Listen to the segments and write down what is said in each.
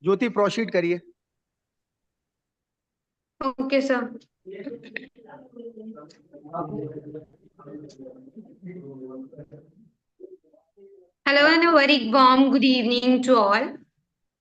ज्योति proceed करिए। Okay, sir. Hello and a very warm good evening to all.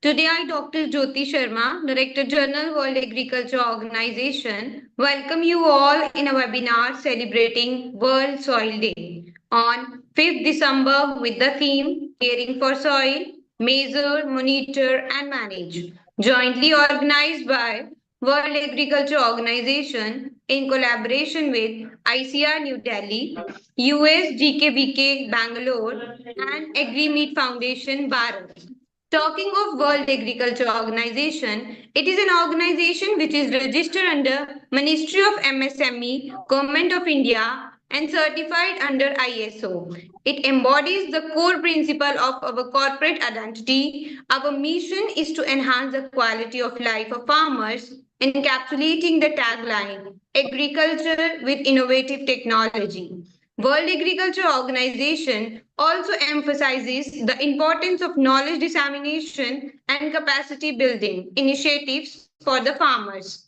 Today I, Dr. Jyoti Sharma, Director General World Agriculture Organization, welcome you all in a webinar celebrating World Soil Day on 5th December with the theme Caring for Soil, Measure, Monitor and Manage, jointly organized by World Agriculture Organization in collaboration with ICR New Delhi, US GKBK Bangalore and AgriMeet Foundation Bharat. Talking of World Agriculture Organization, it is an organization which is registered under Ministry of MSME, Government of India and certified under ISO. It embodies the core principle of our corporate identity. Our mission is to enhance the quality of life of farmers, encapsulating the tagline Agriculture with Innovative Technology. World Agriculture Organization also emphasizes the importance of knowledge dissemination and capacity building initiatives for the farmers.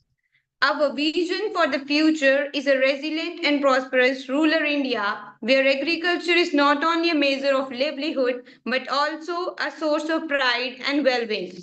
Our vision for the future is a resilient and prosperous rural India where agriculture is not only a measure of livelihood but also a source of pride and well being.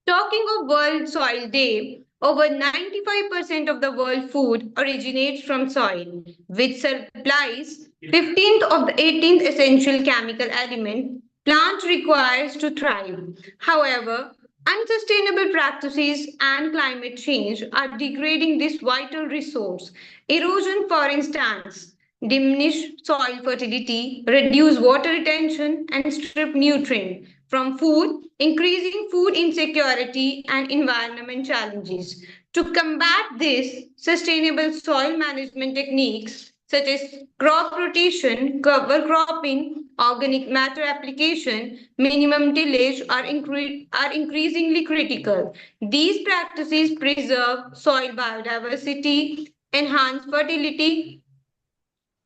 Talking of World Soil Day, over 95% of the world food originates from soil, which supplies 15th of the 18th essential chemical element plant requires to thrive. However, unsustainable practices and climate change are degrading this vital resource. Erosion, for instance, diminish soil fertility, reduce water retention, and strip nutrient from food, increasing food insecurity and environment challenges. To combat this, sustainable soil management techniques such as crop rotation, cover cropping, organic matter application, minimum tillage are increasingly critical. These practices preserve soil biodiversity, enhance fertility,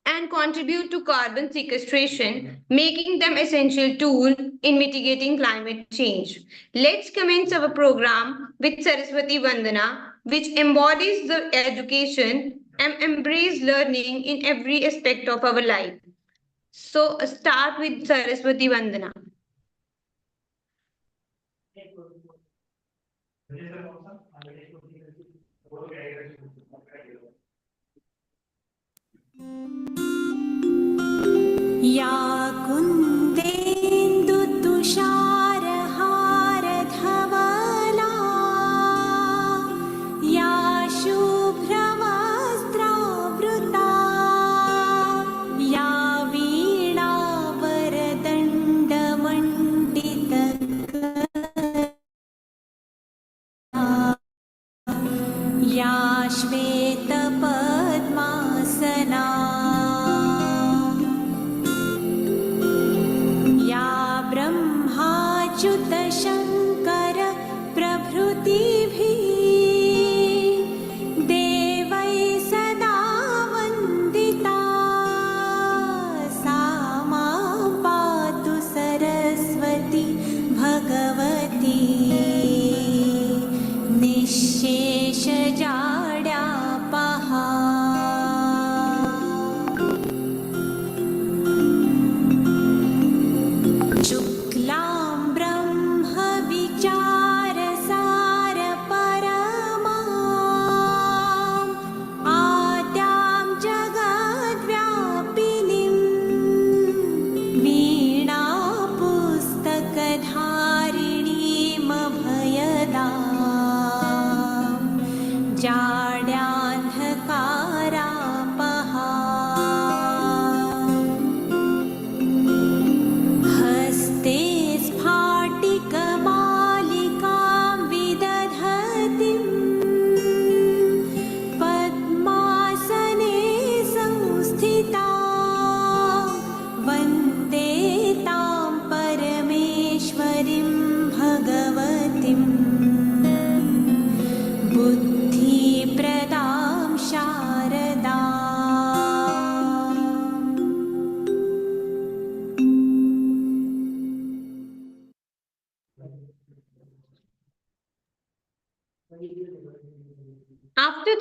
and contribute to carbon sequestration, making them essential tool in mitigating climate change. Let's commence our program with Saraswati Vandana, which embodies the education and embrace learning in every aspect of our life. So start with Saraswati Vandana. या कुन्देन्दुतुषारहारधवला या शुभ्रवस्त्रावृता या वीणावरदण्डमण्डितकरा या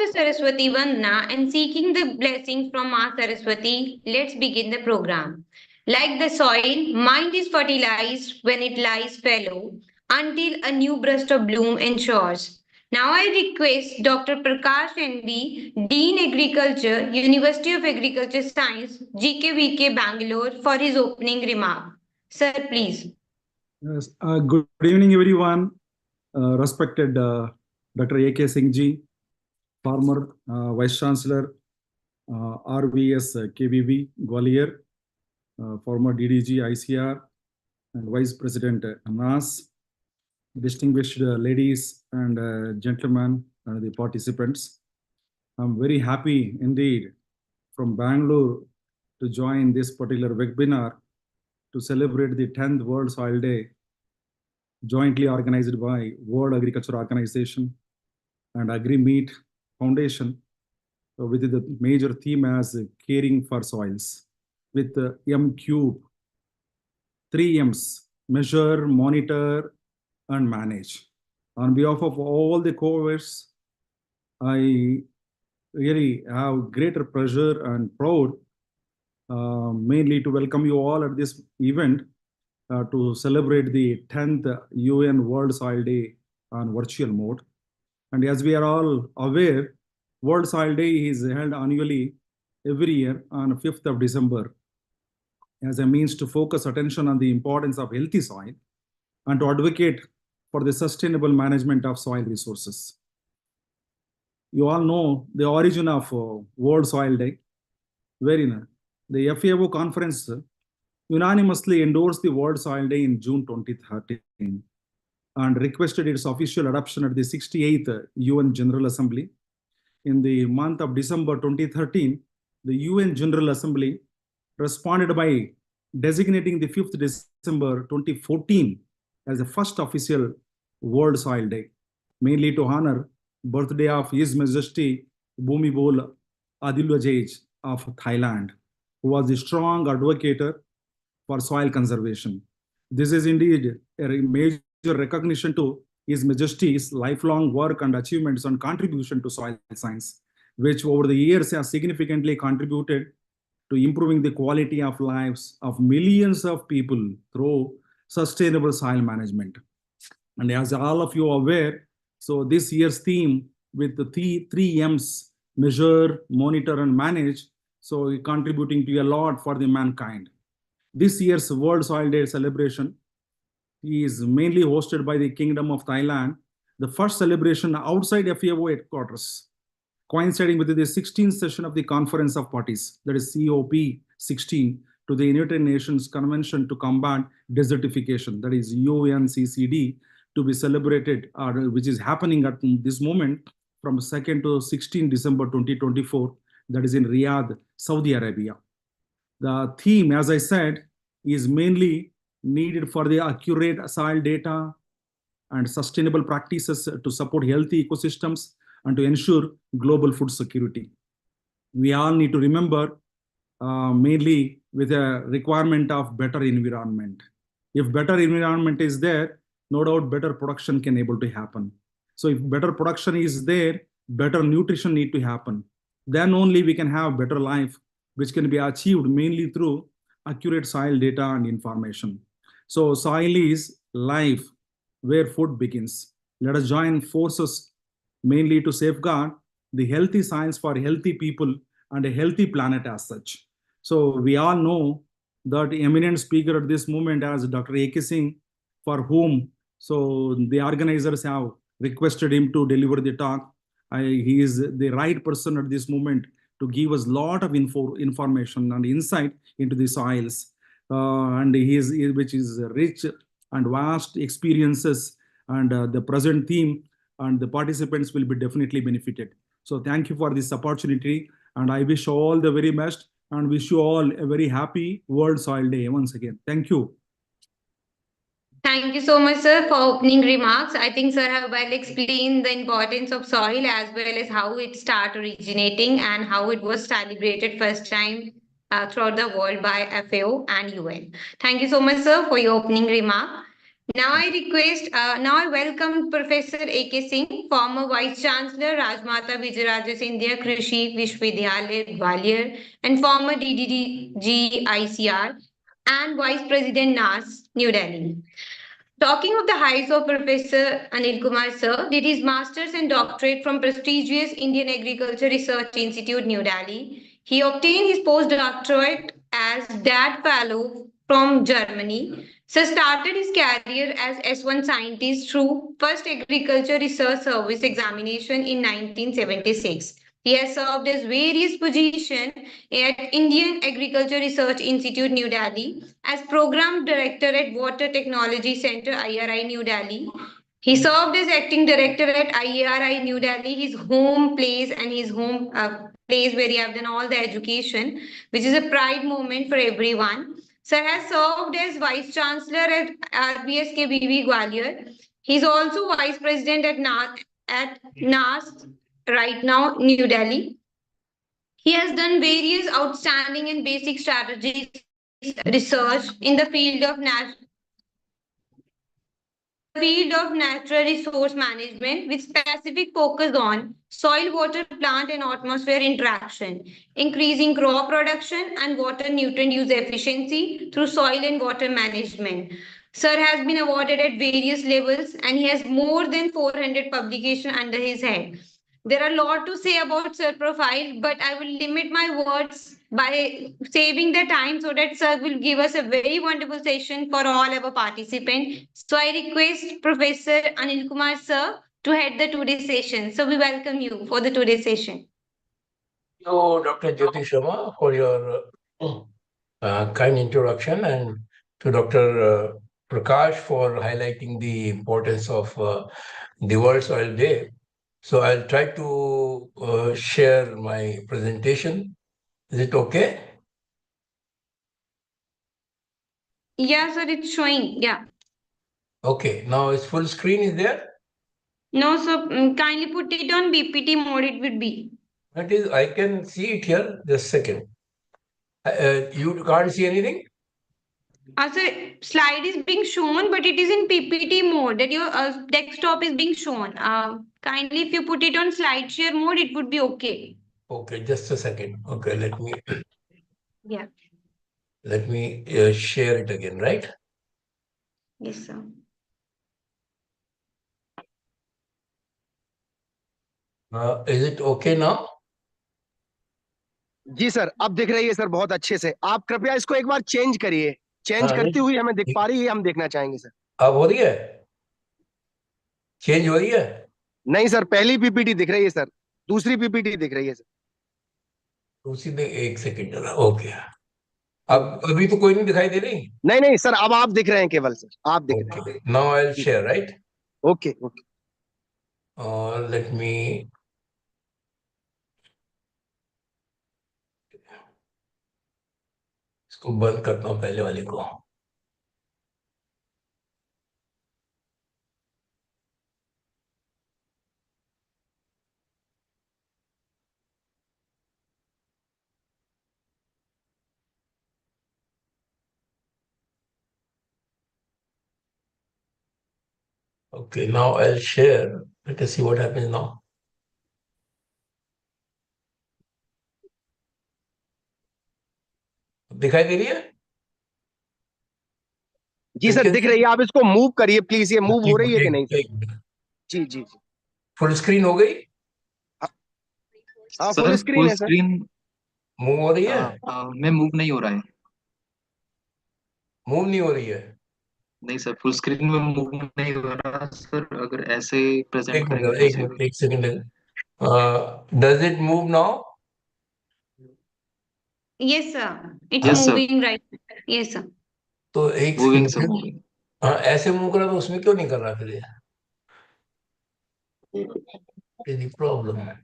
the Saraswati Vandana and seeking the blessings from Ma Saraswati, let's begin the program. Like the soil, mind is fertilized when it lies fallow until a new burst of bloom ensures. Now I request Dr. Prakash NB, Dean Agriculture, University of Agriculture Science, GKVK Bangalore for his opening remark. Sir, please. Yes, good evening, everyone. Respected Dr. A.K. Singh ji, former Vice Chancellor, RVS KVV Gwalior, former DDG ICR, and Vice President NAS, distinguished ladies and gentlemen, and the participants. I'm very happy indeed from Bangalore to join this particular webinar to celebrate the 10th World Soil Day, jointly organized by World Agriculture Organization and AgriMeet Foundation, with the major theme as caring for soils, with M Cube, 3 M's, measure, monitor, and manage. On behalf of all the co-workers, I really have greater pleasure and proud mainly to welcome you all at this event to celebrate the 10th UN World Soil Day on virtual mode. And as we are all aware, World Soil Day is held annually every year on 5th of December as a means to focus attention on the importance of healthy soil and to advocate for the sustainable management of soil resources. You all know the origin of World Soil Day, wherein the FAO conference unanimously endorsed the World Soil Day in June 2013 and requested its official adoption at the 68th UN General Assembly. In the month of December 2013, the UN General Assembly responded by designating the 5th December 2014 as the first official World Soil Day, mainly to honor birthday of His Majesty Bhumibol Adulyadej of Thailand, who was a strong advocate for soil conservation. This is indeed a major recognition to His Majesty's lifelong work and achievements and contribution to soil science, which over the years has significantly contributed to improving the quality of lives of millions of people through sustainable soil management. And as all of you are aware, so this year's theme with the 3 M's, measure, monitor, and manage, so contributing to a lot for the mankind. This year's World Soil Day celebration is mainly hosted by the Kingdom of Thailand, the first celebration outside FAO headquarters, coinciding with the 16th session of the Conference of Parties, that is COP16, to the United Nations Convention to Combat Desertification, that is UNCCD, to be celebrated, which is happening at this moment from 2nd to 16 December 2024, that is in Riyadh, Saudi Arabia. The theme, as I said, is mainly needed for the accurate soil data and sustainable practices to support healthy ecosystems and to ensure global food security. We all need to remember mainly with a requirement of better environment. If better environment is there, no doubt better production can able to happen. So if better production is there, better nutrition need to happen. Then only we can have better life, which can be achieved mainly through accurate soil data and information. So soil is life, where food begins. Let us join forces mainly to safeguard the healthy science for healthy people and a healthy planet as such. So we all know that eminent speaker at this moment as Dr. A.K. Singh, for whom so the organizers have requested him to deliver the talk. He is the right person at this moment to give us a lot of information and insight into the soils. And which is rich and vast experiences, and the present theme and the participants will be definitely benefited. So thank you for this opportunity, and I wish all the very best and wish you all a very happy World Soil Day once again. Thank you. Thank you so much, sir, for opening remarks. I think sir have well explained the importance of soil as well as how it started originating and how it was celebrated first time throughout the world by FAO and UN. Thank you so much, sir, for your opening remark. Now I welcome Professor A.K. Singh, former Vice Chancellor Rajmata Vijayaraja Scindia Krishi Vishwavidyalaya Gwalior and former DDG ICR and Vice President NAS, New Delhi. Talking of the heights of Professor Anil Kumar Sir, did his master's and doctorate from prestigious Indian Agriculture Research Institute, New Delhi. He obtained his postdoctorate as DAD Fellow from Germany. Sir started his career as S1 scientist through First Agriculture Research Service examination in 1976. He has served as various positions at Indian Agriculture Research Institute, New Delhi, as Program Director at Water Technology Center, IRI, New Delhi. He served as Acting Director at IRI, New Delhi, his home place and his home place where he have done all the education, which is a pride moment for everyone. Sir has served as Vice Chancellor at RBSKBV Gwalior. He's also Vice President at NAS right now, New Delhi. He has done various outstanding and basic strategies research in the field of natural resource management with specific focus on soil water plant and atmosphere interaction, increasing crop production and water nutrient use efficiency through soil and water management. Sir has been awarded at various levels and he has more than 400 publications under his head. There are a lot to say about Sir profile, but I will limit my words by saving the time so that Sir will give us a very wonderful session for all our participants. So I request Professor Anil Kumar Sir to head the today's session. So we welcome you for the today's session. So, Dr. Jyoti Sharma, for your kind introduction, and to Dr. Prakash for highlighting the importance of the World Soil Day. So, I'll try to share my presentation. Is it okay? Yeah, sir, it's showing. Yeah. Okay, now its full screen is there? No, so kindly put it on BPT mode, it would be. That is, I can see it here. Just a second. You can't see anything? Sir, slide is being shown, but it is in PPT mode that your desktop is being shown. Kindly, if you put it on slide share mode, it would be okay. Okay, just a second. Okay, let me Yeah. share it again, right? Yes, sir. Is it okay now? जी sir, अब दिख रही है sir बहुत अच्छे से। आप कृपया इसको एक बार चेंज करिए। चेंज करती हुई हमें दिख पा रही है, हम देखना चाहेंगे सर। अब हो रही है? चेंज हो रही है? नहीं सर, पहली पीपीटी दिख रही है सर, दूसरी पीपीटी दिख रही है सर। दूसरी में एक सेकंड जरा। ओके, अब अभी तो कोई नहीं दिखाई दे रही? नहीं नहीं सर, अब आप दिख रहे हैं केवल सर, आप दिख रहे हैं। Now I will share, right? Okay okay. Let me इसको बंद करता हूं पहले वाले को। Okay, now I'll share. Let us see what happens now. दिखाई दे रही है? जी सर दिख रही है, आप इसको मूव करिए प्लीज। ये मूव हो रही है कि नहीं सर? जी जी जी। फुल स्क्रीन हो गई? हाँ फुल स्क्रीन है सर। मूव हो रही है? मैं मूव नहीं हो रहा है। मूव नहीं हो रही है? नहीं सर, फुल स्क्रीन में मूव नहीं हो रहा सर। अगर ऐसे प्रेजेंट करेंगे एक second. Does it move now? Yes, sir. It's moving right. Yes, sir. तो एक मूविंग सर, मूविंग। हाँ, ऐसे मूव कर रहा तो उसमें क्यों नहीं कर रहा फिर? ये प्रॉब्लम है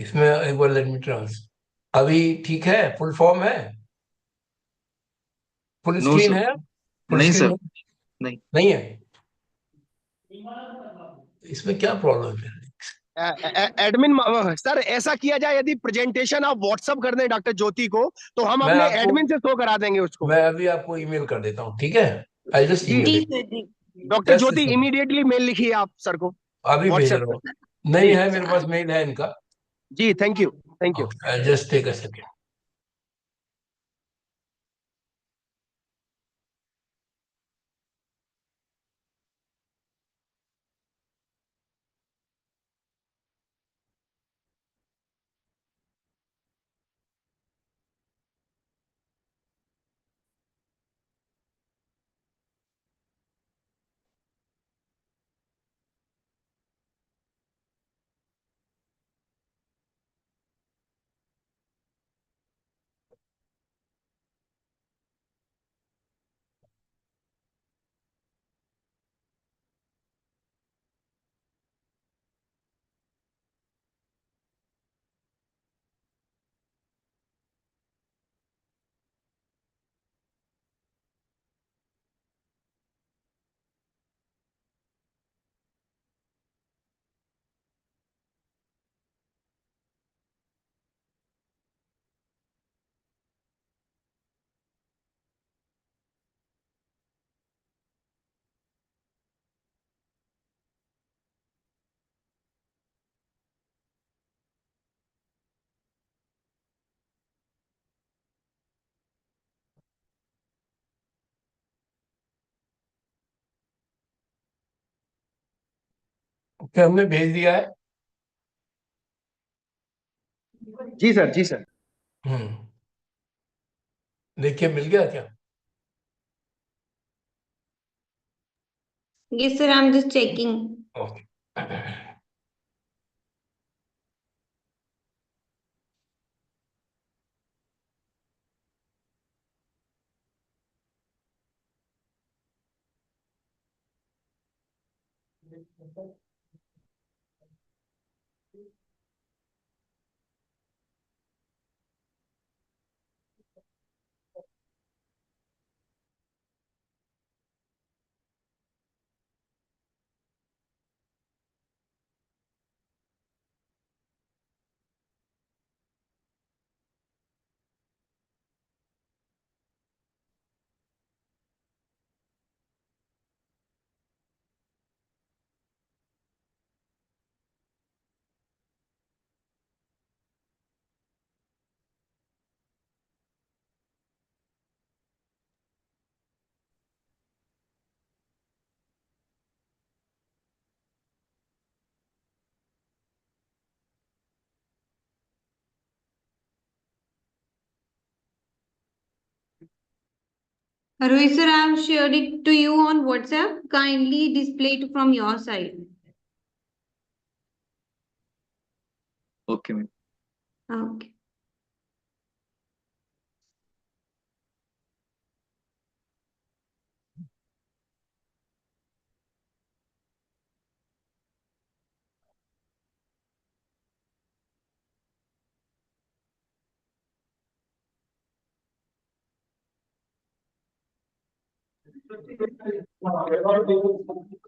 इसमें। एक बार लेट मी ट्रांस। अभी ठीक है? फुल फॉर्म है? फुल स्क्रीन है? नहीं सर, नहीं नहीं है। इसमें क्या प्रॉब्लम है? एडमिन सर, ऐसा किया जाए, यदि प्रेजेंटेशन आप व्हाट्सअप कर दें डॉक्टर ज्योति को, तो हम मैं अपने आपको एडमिन से शो करा देंगे उसको। मैं अभी आपको ईमेल कर देता हूँ, ठीक है? आई जस्ट जी ईमेल जी इट। सर जी। Doctor just Jyoti, immediately mail लिखिए आप सर को अभी भेज व्हाट्सएप रहा पे। हूँ। नहीं जी है मेरे पास, मेल है इनका। जी, thank you, thank you. I just take a second. Okay, हमने भेज दिया है। जी सर, जी सर। देखिए, मिल गया क्या? Yes sir, I'm just checking. Okay. Rohit sir, I have shared it to you on WhatsApp. Kindly display it from your side. Okay ma'am. Okay.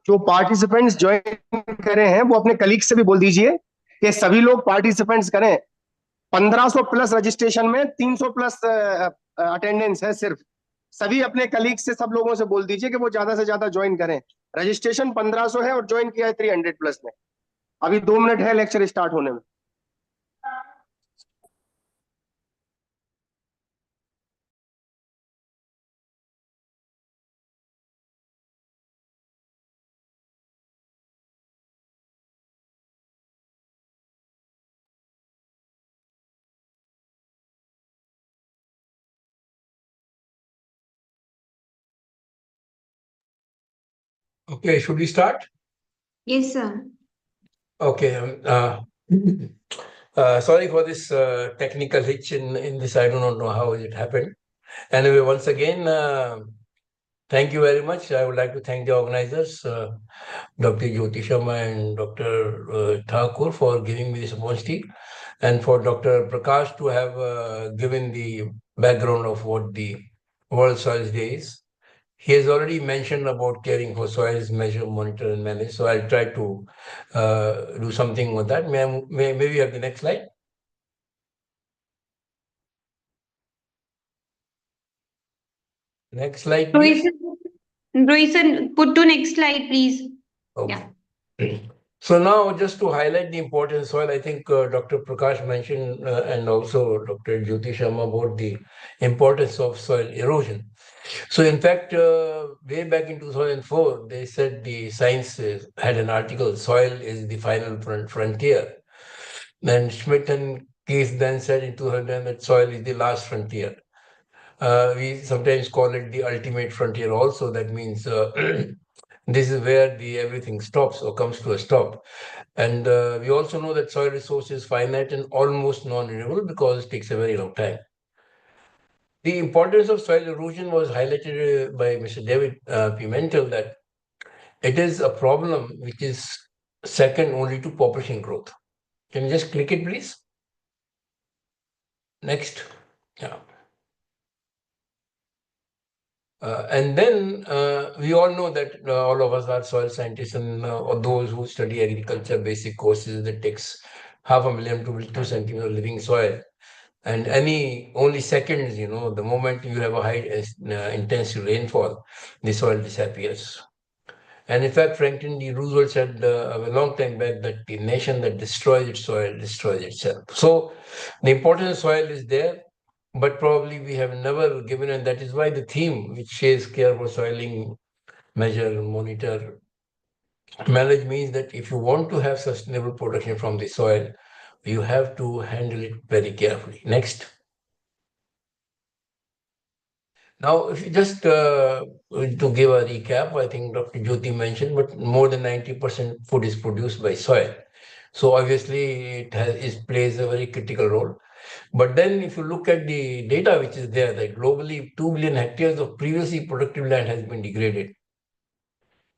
जो पार्टिसिपेंट्स ज्वाइन करे हैं वो अपने कलीग से भी बोल दीजिए कि सभी लोग पार्टिसिपेंट्स करें। 1500 प्लस रजिस्ट्रेशन में 300 प्लस अटेंडेंस है सिर्फ। सभी अपने कलीग से, सब लोगों से बोल दीजिए कि वो ज्यादा से ज्यादा ज्वाइन करें। रजिस्ट्रेशन 1500 है और ज्वाइन किया है 300 प्लस ने। अभी 2 मिनट है लेक्चर स्टार्ट होने में। Okay, should we start? Yes sir. Okay. Sorry for this technical hitch in this. I do not know how it happened. Anyway, once again, thank you very much. I would like to thank the organizers, Dr. Jyoti Sharma and Dr. Thakur, for giving me this opportunity, and for Dr. Prakash to have given the background of what the World Soils Day is. he has already mentioned about caring for soils, measure, monitor, and manage. So I'll try to do something with that. May we have the next slide? Next slide, please. Rohit sir, put to next slide, please. Okay. So now, just to highlight the importance of soil, I think Dr. Prakash mentioned and also Dr. Jyoti Sharma about the importance of soil erosion. So in fact, way back in 2004, they said the Science had an article, "Soil is the final frontier." Then Schmidt and Keith then said in 2010 that soil is the last frontier. We sometimes call it the ultimate frontier also. That means this is where everything stops or comes to a stop. And we also know that soil resource is finite and almost non-renewable because it takes a very long time. The importance of soil erosion was highlighted by Mr. David Pimentel, that it is a problem which is second only to population growth. Can you just click it, please? Next. Yeah. And then we all know that all of us are soil scientists, and or those who study agriculture basic courses, that takes 500,000 to 2 centimeters of living soil. And only seconds, the moment you have a high intensive rainfall, the soil disappears. And in fact, Franklin D. Roosevelt said a long time back that the nation that destroys its soil destroys itself. So the importance of soil is there, but probably we have never given, and that is why the theme, which says care for soiling, measure, monitor, manage, means that if you want to have sustainable production from the soil, you have to handle it very carefully. Next. Now, if you just to give a recap, I think Dr. Jyoti mentioned, but more than 90% food is produced by soil. So obviously it plays a very critical role. But then if you look at the data which is there, that globally 2 billion hectares of previously productive land has been degraded.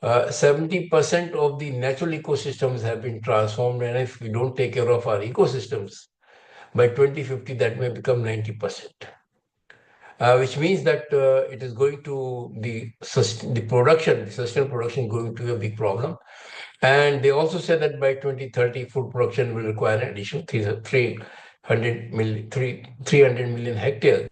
70% of the natural ecosystems have been transformed, and if we don't take care of our ecosystems, by 2050 that may become 90%. Which means that it is going to the sustainable production going to be a big problem. And they also said that by 2030, food production will require an additional 300 million hectares.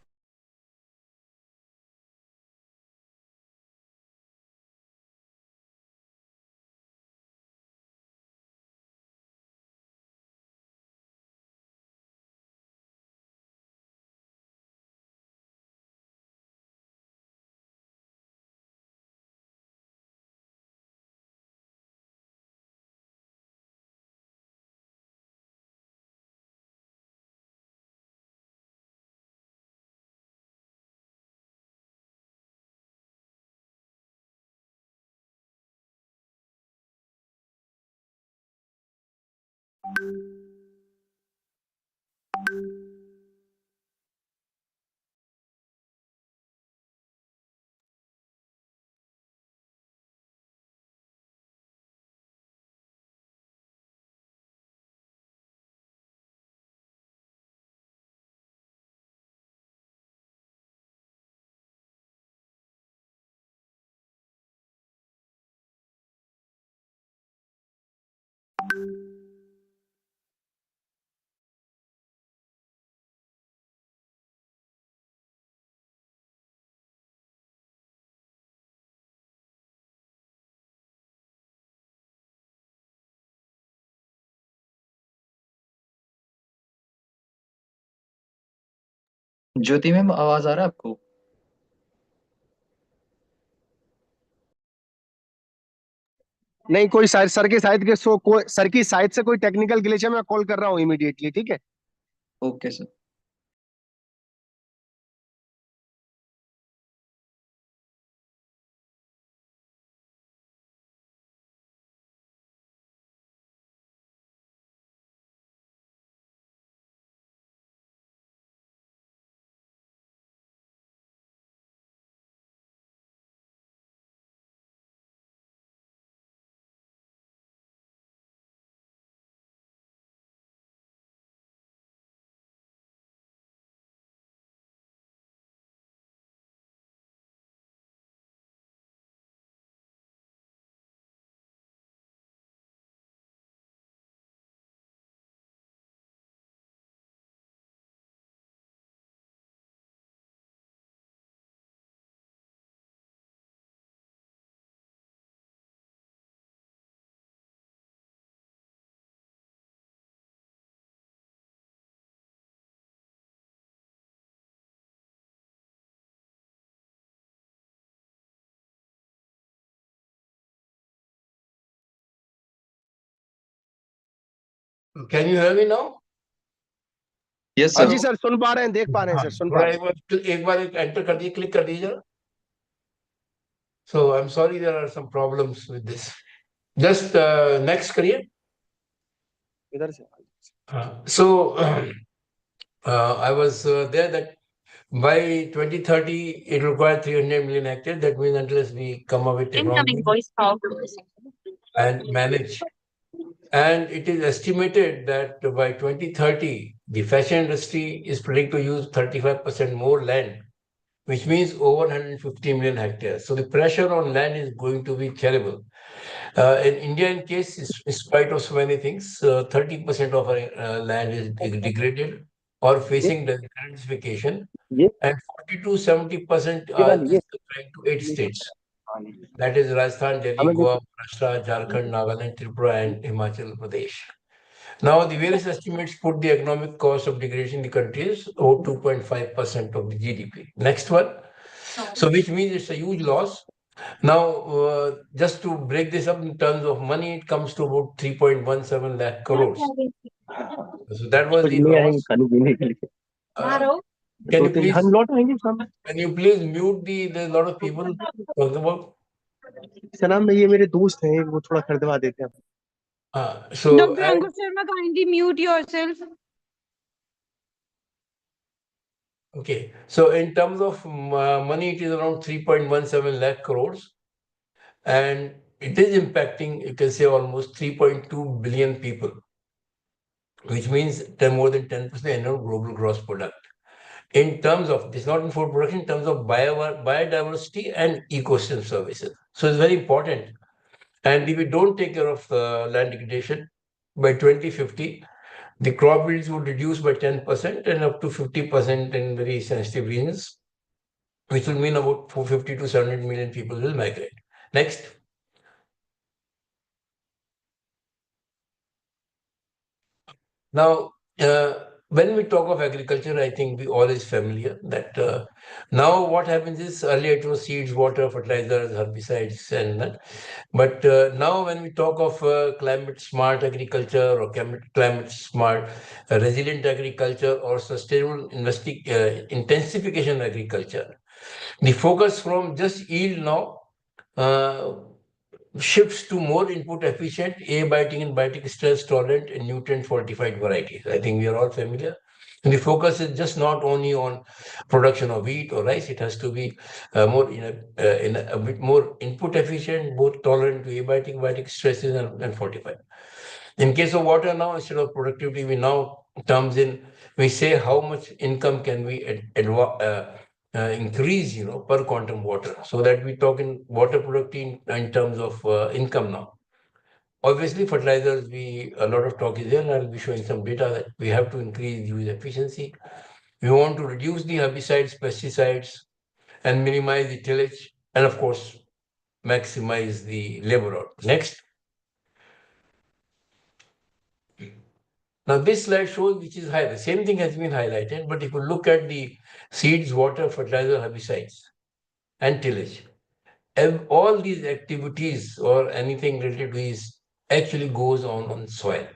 Jyoti ma'am, आवाज आ रहा है आपको? नहीं, कोई sir की side के sir की side से कोई टेक्निकल ग्लिच है, मैं कॉल कर रहा हूँ इमीडिएटली, ठीक है? Okay sir. Can you hear me now? Yes, हाँ sir. जी सर, सुन पा रहे हैं, देख पा रहे हैं सर, सुन पा थोड़ा रहे हैं। एक बार एंटर कर दिए, क्लिक कर दीजिए जरा. So I'm sorry, there are some problems with this. Just next करिए. इधर से So I was there that by 2030 it will require 300 million hectares. That means unless we come up with technology and manage. And it is estimated that by 2030, the fashion industry is predicted to use 35% more land, which means over 150 million hectares. So the pressure on land is going to be terrible. In India, in case, in spite of so many things, 30% of our land is degraded or facing desertification, and 40 to 70% are confined to 8 states. That is Rajasthan, Delhi, Goa, Maharashtra, Jharkhand, Nagaland, Tripura, and Himachal Pradesh. Now, the various estimates put the economic cost of degradation in the country is over 2.5% of the GDP. Next one. So, which means it's a huge loss. Now, just to break this up in terms of money, it comes to about 3.17 lakh crores. So that was the loss. Can you please mute there's a lot of people talking about. सलाम, ये मेरे दोस्त हैं, वो थोड़ा खरीदवा देते हैं. So Dr. Ankush Sharma, kindly mute yourself. okay, so in terms of money, it is around 3.17 lakh crores, and it is impacting, you can say, almost 3.2 billion people, which means more than 10% annual global gross product. In terms of, this is not in food production, in terms of biodiversity and ecosystem services. So it's very important. And if we don't take care of land degradation, by 2050, the crop yields would reduce by 10% and up to 50% in very sensitive regions, which will mean about 450 to 700 million people will migrate. Next. Now, when we talk of agriculture, I think we all is familiar that now what happens is earlier it was seeds, water, fertilizers, herbicides, and that. But now when we talk of climate smart agriculture or climate smart resilient agriculture or sustainable intensification agriculture, the focus from just yield now shifts to more input efficient, abiotic and biotic stress tolerant and nutrient fortified varieties. I think we are all familiar. And the focus is just not only on production of wheat or rice, it has to be more in a bit more input efficient, both tolerant to abiotic, biotic stresses and fortified. In case of water now, instead of productivity, we now terms in, we say how much income can we increase, per quantum water, so that we talk in water productivity in terms of income now. Obviously, fertilizers, a lot of talk is there, and I'll be showing some data that we have to increase use efficiency. We want to reduce the herbicides, pesticides, and minimize the tillage, and of course, maximize the labor out. Next. Now, this slide shows which is high. The same thing has been highlighted, but if you look at the seeds, water, fertilizer, herbicides, and tillage, all these activities or anything related to these actually goes on soil.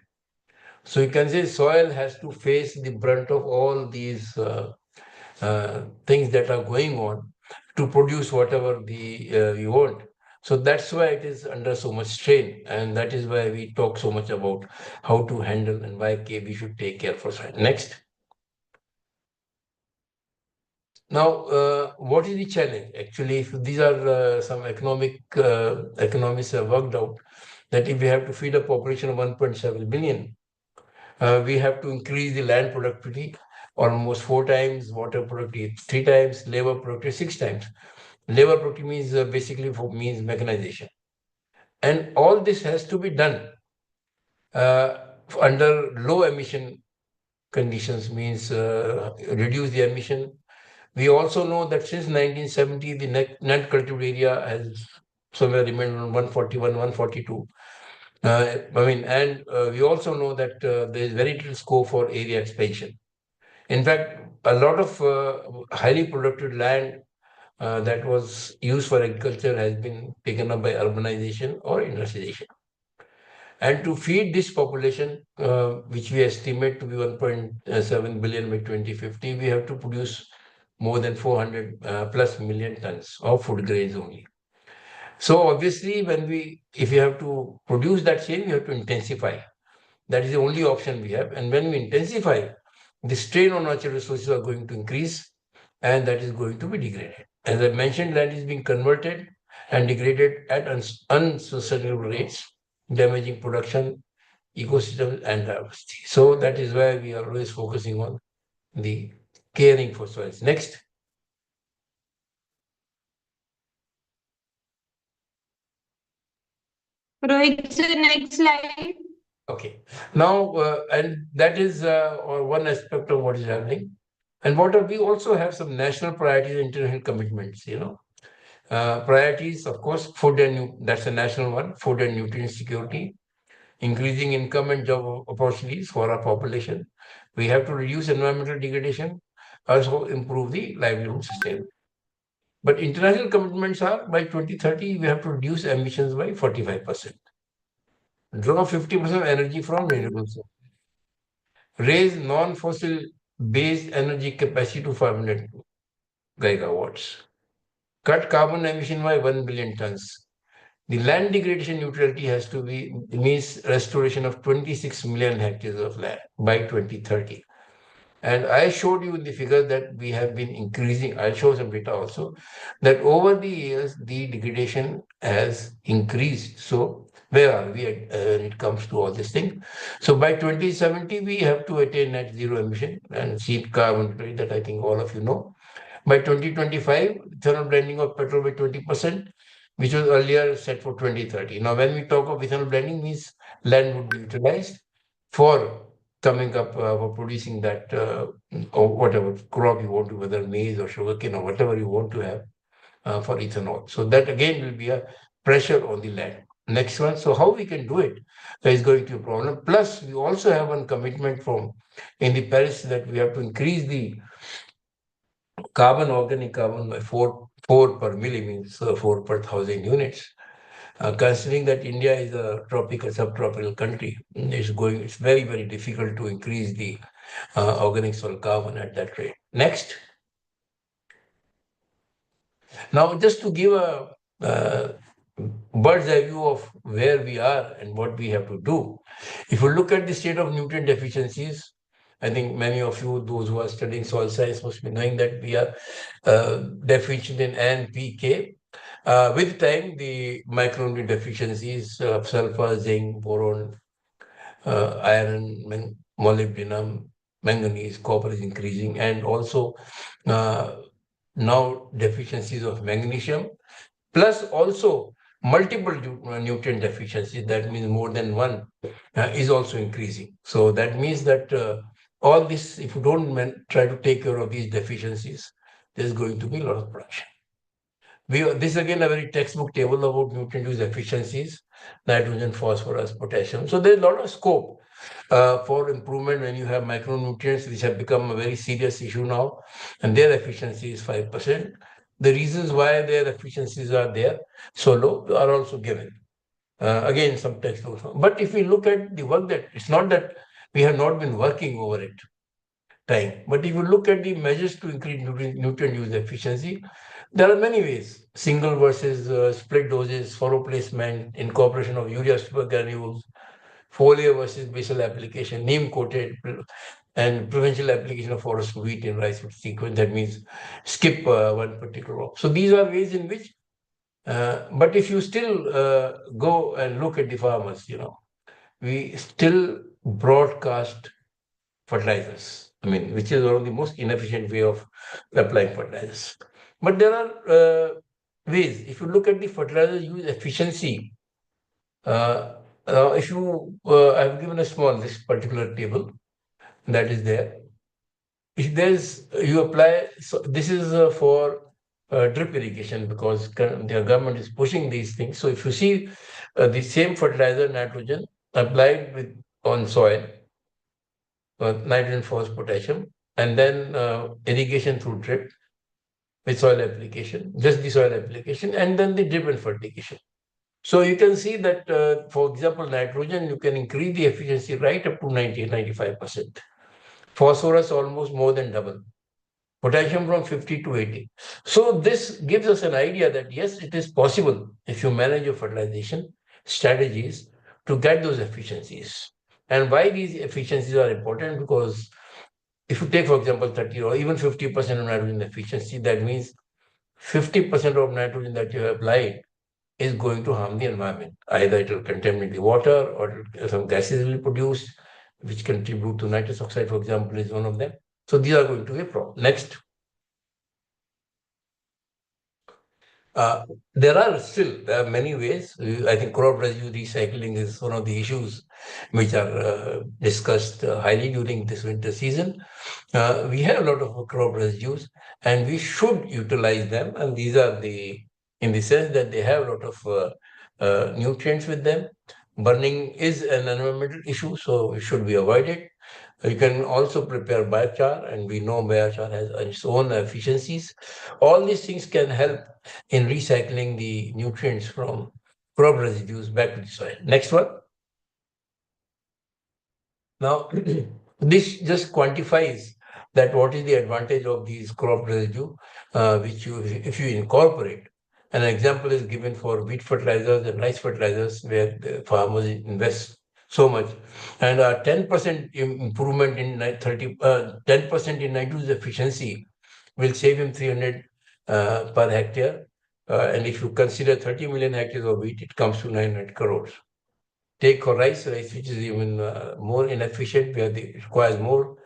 So you can say soil has to face the brunt of all these things that are going on to produce whatever you want. So that's why it is under so much strain, and that is why we talk so much about how to handle and why we should take care for soil. Next. Now, what is the challenge? Actually, if these are some economists have worked out that if we have to feed a population of 1.7 billion, we have to increase the land productivity almost 4 times, water productivity 3 times, labor productivity 6 times. Labor productivity means basically means mechanization. And all this has to be done under low emission conditions, means reduce the emission. We also know that since 1970, the net cultivated area has somewhere remained on 141, 142. We also know that there is very little scope for area expansion. In fact, a lot of highly productive land that was used for agriculture has been taken up by urbanization or industrialization. And to feed this population, which we estimate to be 1.7 billion by 2050, we have to produce more than 400 plus million tons of food grains only. So obviously, if we have to produce that chain, we have to intensify. That is the only option we have. And when we intensify, the strain on natural resources are going to increase, and that is going to be degraded. As I mentioned, land is being converted and degraded at unsustainable rates, damaging production, ecosystem, and diversity. So that is why we are always focusing on the caring for soils. Next. Rohit, sir, next slide. Okay. Now, and that is one aspect of what is happening. And what we also have some national priorities and international commitments, priorities, of course, that's a national one, food and nutrient security, increasing income and job opportunities for our population. We have to reduce environmental degradation, also improve the livelihood sustainability. But international commitments are by 2030, we have to reduce emissions by 45%. Draw 50% energy from renewable sources. Raise non-fossil based energy capacity to 500 gigawatts. Cut carbon emission by 1 billion tons. The land degradation neutrality has to means restoration of 26 million hectares of land by 2030. And I showed you in the figure that we have been increasing. I'll show some data also that over the years, the degradation has increased. So where are we when it comes to all this thing? So by 2070, we have to attain net zero emission and seed carbon that I think all of you know. By 2025, ethanol blending of petrol by 20%, which was earlier set for 2030. Now, when we talk of ethanol blending, means land would be utilized for coming up for producing that or whatever crop you want to, whether maize or sugarcane or whatever you want to have for ethanol. So that again will be a pressure on the land. Next one. So how we can do it? There is going to be a problem. Plus, we also have one commitment in the Paris that we have to increase the organic carbon by 4 per milli, means 4 per 1,000 units. Considering that India is a subtropical country, it's very, very difficult to increase the organic soil carbon at that rate. Next. Now, just to give a bird's eye view of where we are and what we have to do, if you look at the state of nutrient deficiencies, I think many of you, those who are studying soil science, must be knowing that we are deficient in N, P, K. With time, the micronutrient deficiencies of sulfur, zinc, boron, iron, molybdenum, manganese, copper is increasing, and also now deficiencies of magnesium, plus also multiple nutrient deficiencies, that means more than one, is also increasing. So that means that all this, if you don't try to take care of these deficiencies, there's going to be a lot of production. This again a very textbook table about nutrient use efficiencies, nitrogen, phosphorus, potassium. So there's a lot of scope for improvement when you have micronutrients, which have become a very serious issue now, and their efficiency is 5%. The reasons why their efficiencies are there so low are also given. Again, some textbooks. But if we look at the work, that it's not that we have not been working over it time, but if you look at the measures to increase nutrient use efficiency, there are many ways: single versus split doses, furrow placement, incorporation of urea super granules, foliar versus basal application, neem coated, and preferential application of forest wheat in rice sequence. That means skip one particular crop. So these are ways in which, but if you still go and look at the farmers, we still broadcast fertilizers. I mean, which is one of the most inefficient way of applying fertilizers. But there are ways. If you look at the fertilizer use efficiency, if you, I've given a small this particular table that is there. If you apply, so this is for drip irrigation, because the government is pushing these things. So if you see the same fertilizer, nitrogen, applied on soil, nitrogen, phosphorus, potassium, and then irrigation through drip with soil application, just the soil application, and then the drip and fertigation. So you can see that, for example, nitrogen, you can increase the efficiency right up to 90-95%. Phosphorus almost more than double. Potassium from 50 to 80. So this gives us an idea that yes, it is possible if you manage your fertilization strategies to get those efficiencies. And why these efficiencies are important? Because if you take, for example, 30 or even 50% of nitrogen efficiency, that means 50% of nitrogen that you have applied is going to harm the environment. Either it will contaminate the water or some gases will be produced, which contribute to nitrous oxide, for example, is one of them. So these are going to be a problem. Next. There are many ways. I think crop residue recycling is one of the issues which are discussed highly during this winter season. We have a lot of crop residues and we should utilize them. And these are in the sense that they have a lot of nutrients with them. Burning is an environmental issue, so it should be avoided. You can also prepare biochar, and we know biochar has its own efficiencies. All these things can help in recycling the nutrients from crop residues back to the soil. Next one. Now, this just quantifies that what is the advantage of these crop residue, which if you incorporate. An example is given for wheat fertilizers and rice fertilizers, where the farmers invest so much, and 10% improvement in 10% in nitrogen efficiency will save him 300 per hectare. And if you consider 30 million hectares of wheat, it comes to 900 crores. Take for rice, which is even more inefficient, where it requires more,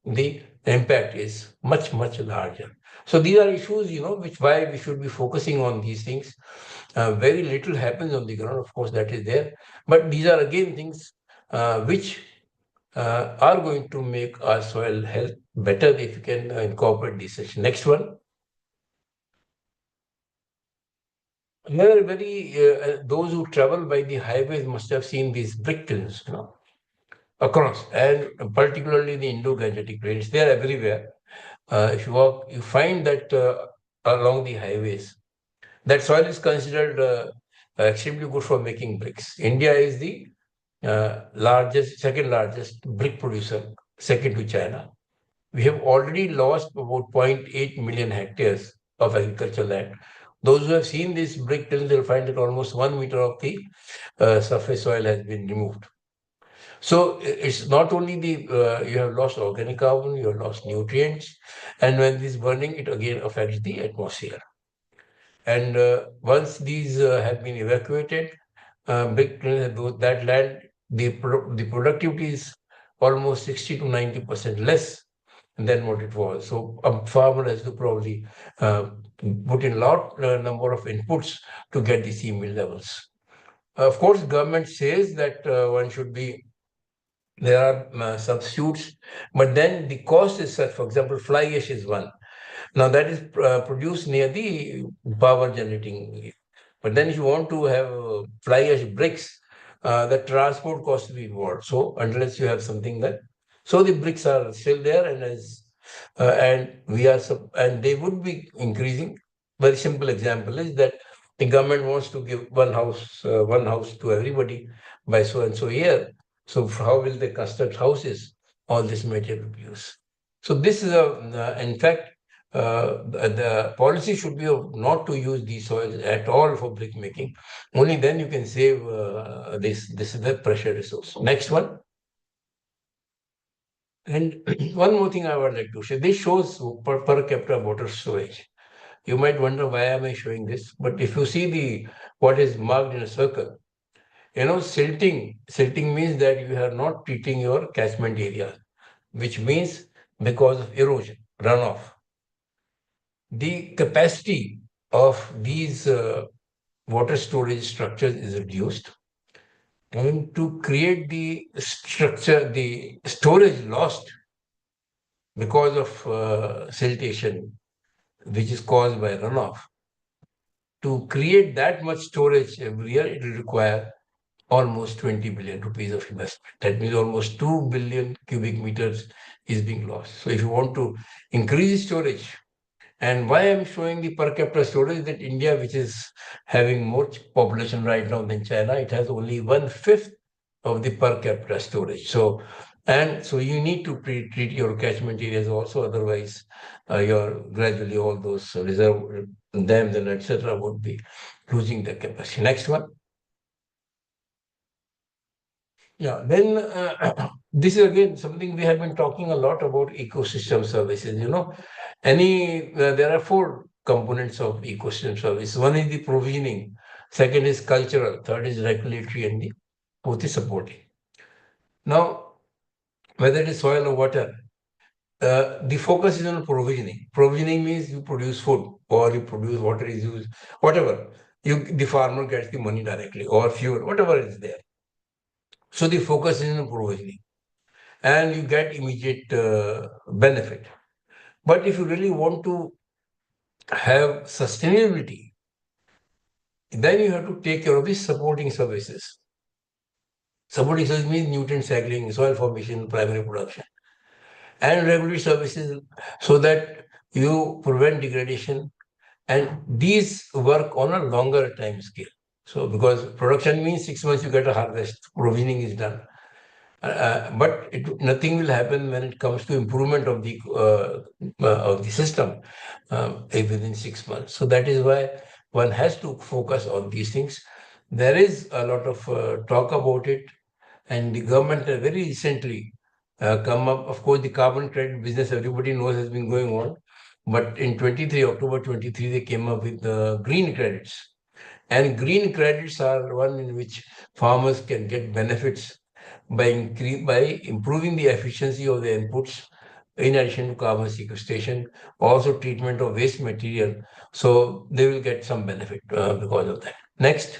the impact is much, much larger. So these are issues, which why we should be focusing on these things. Very little happens on the ground, of course, that is there. But these are again things which are going to make our soil health better if you can incorporate these. Next one. Here, those who travel by the highways must have seen these brick kilns, across, and particularly the Indo-Gangetic Plains. They are everywhere. If you walk, you find that along the highways, that soil is considered extremely good for making bricks. India is the second largest brick producer, second to China. We have already lost about 0.8 million hectares of agricultural land. Those who have seen these brick kilns, they'll find that almost 1 meter of the surface soil has been removed. So it's not only you have lost organic carbon, you have lost nutrients, and when this burning, it again affects the atmosphere. And once these have been evacuated, that land, the productivity is almost 60 to 90% less than what it was. So a farmer has to probably put in number of inputs to get the C meal levels. Of course, government says that there are substitutes, but then the cost is such. For example, fly ash is one. Now that is produced near the power generating. But then if you want to have fly ash bricks, the transport cost will be involved. So unless you have something so the bricks are still there, and they would be increasing. Very simple example is that the government wants to give one house to everybody by so and so year. So how will they construct houses? All this material will be used. So this is in fact, the policy should be not to use these soils at all for brick making. Only then you can save this is the pressure resource. Next one. And one more thing I would like to show. This shows per capita water storage. You might wonder why am I showing this? But if you see what is marked in a circle, silting means that you are not treating your catchment area, which means because of erosion, runoff. The capacity of these water storage structures is reduced. And to create the storage lost because of siltation, which is caused by runoff, to create that much storage every year, it will require almost 20 billion rupees of investment. That means almost 2 billion cubic meters is being lost. So if you want to increase storage, And why I'm showing the per capita storage, that India, which is having more population right now than China, it has only 1/5 of the per capita storage. So you need to treat your catchment areas also, otherwise your gradually all those reserve dams and etc. would be losing their capacity. Next one. Yeah, then this is again something we have been talking a lot about ecosystem services. There are four components of ecosystem service. One is the provisioning, second is cultural, third is regulatory, and the fourth is supporting. Now, whether it is soil or water, the focus is on provisioning. Provisioning means you produce food or you produce water is used, whatever. The farmer gets the money directly or fuel, whatever is there. So the focus is on provisioning, and you get immediate benefit. But if you really want to have sustainability, then you have to take care of the supporting services. Supporting services means nutrient cycling, soil formation, primary production, and regulatory services, so that you prevent degradation. And these work on a longer time scale. So because production means 6 months you get a harvest, provisioning is done. But nothing will happen when it comes to improvement of the system within 6 months. So that is why one has to focus on these things. There is a lot of talk about it, and the government very recently come up. Of course, the carbon credit business everybody knows has been going on, but in October 23, they came up with the green credits. And green credits are one in which farmers can get benefits by improving the efficiency of the inputs, in addition to carbon sequestration, also treatment of waste material. So they will get some benefit because of that. Next.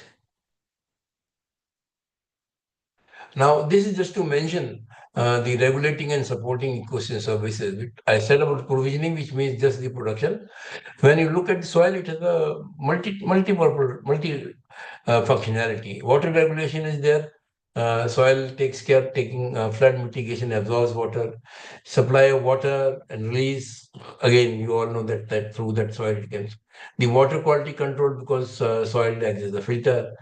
Now, this is just to mention the regulating and supporting ecosystem services. I said about provisioning, which means just the production. When you look at the soil, it has a multi functionality. Water regulation is there. Soil takes care, taking flood mitigation, absorbs water, supply of water and release. Again, you all know that through that soil it can. The water quality control, because soil acts as a filter,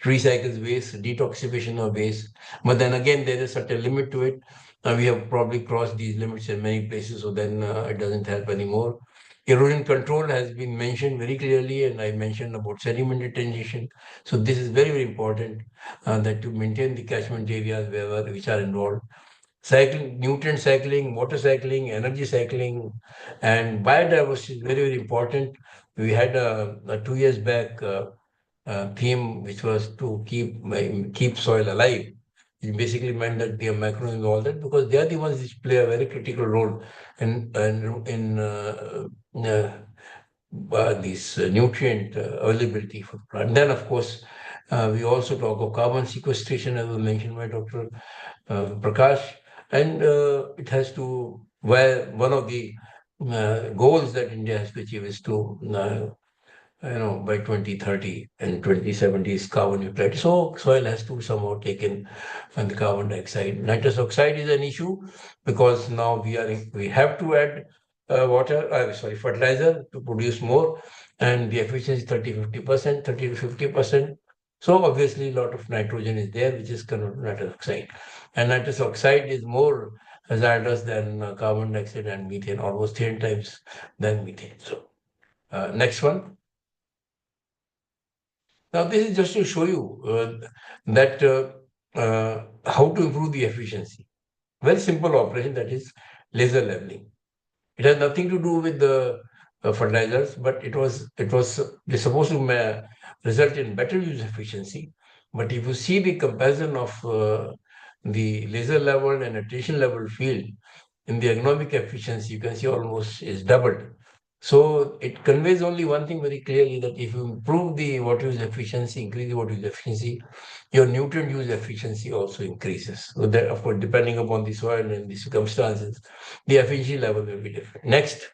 recycles waste, detoxification of waste. But then again, there is a certain limit to it. We have probably crossed these limits in many places, so then it doesn't help anymore. Erosion control has been mentioned very clearly, and I mentioned about sediment retention. So this is very, very important that to maintain the catchment areas which are involved. Cycling, nutrient cycling, water cycling, energy cycling, and biodiversity is very, very important. We had 2 years back theme, which was to keep soil alive. It basically meant that the microbes and all that, because they are the ones which play a very critical role in this nutrient availability for the plant. Then, of course, we also talk of carbon sequestration, as was mentioned by Dr. Prakash, and it has to, one of the goals that India has to achieve is to by 2030 and 2070 is carbon neutrality. So soil has to somehow take in the carbon dioxide. Nitrous oxide is an issue because now we have to add fertilizer to produce more, and the efficiency is 30-50%, 30 to 50%. So obviously a lot of nitrogen is there, which is converted to nitrous oxide. And nitrous oxide is more hazardous than carbon dioxide and methane, almost 10 times than methane. So next one. Now, this is just to show you that how to improve the efficiency. Very simple operation, that is laser leveling. It has nothing to do with the fertilizers, but it was supposed to result in better use efficiency. But if you see the comparison of the laser level and attrition level field in the economic efficiency, you can see almost is doubled. So it conveys only one thing very clearly, that if you improve the water use efficiency, increase the water use efficiency, your nutrient use efficiency also increases. So that, of course, depending upon the soil and the circumstances, the efficiency level will be different. Next.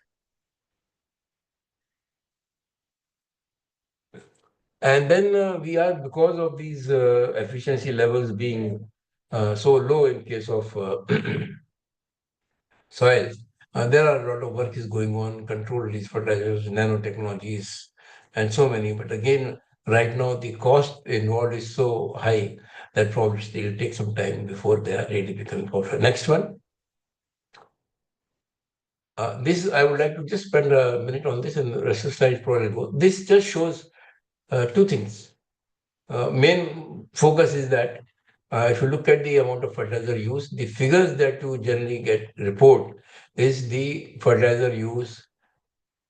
And then we are, because of these efficiency levels being so low in case of soils, There are a lot of work is going on, control release fertilizers, nanotechnologies, and so many. But again, right now the cost involved is so high that probably still take some time before they are really becoming popular. Next one. This I would like to just spend a minute on this, and the rest of the slides probably go. This just shows two things. Main focus is that if you look at the amount of fertilizer used, the figures that you generally get report is the fertilizer use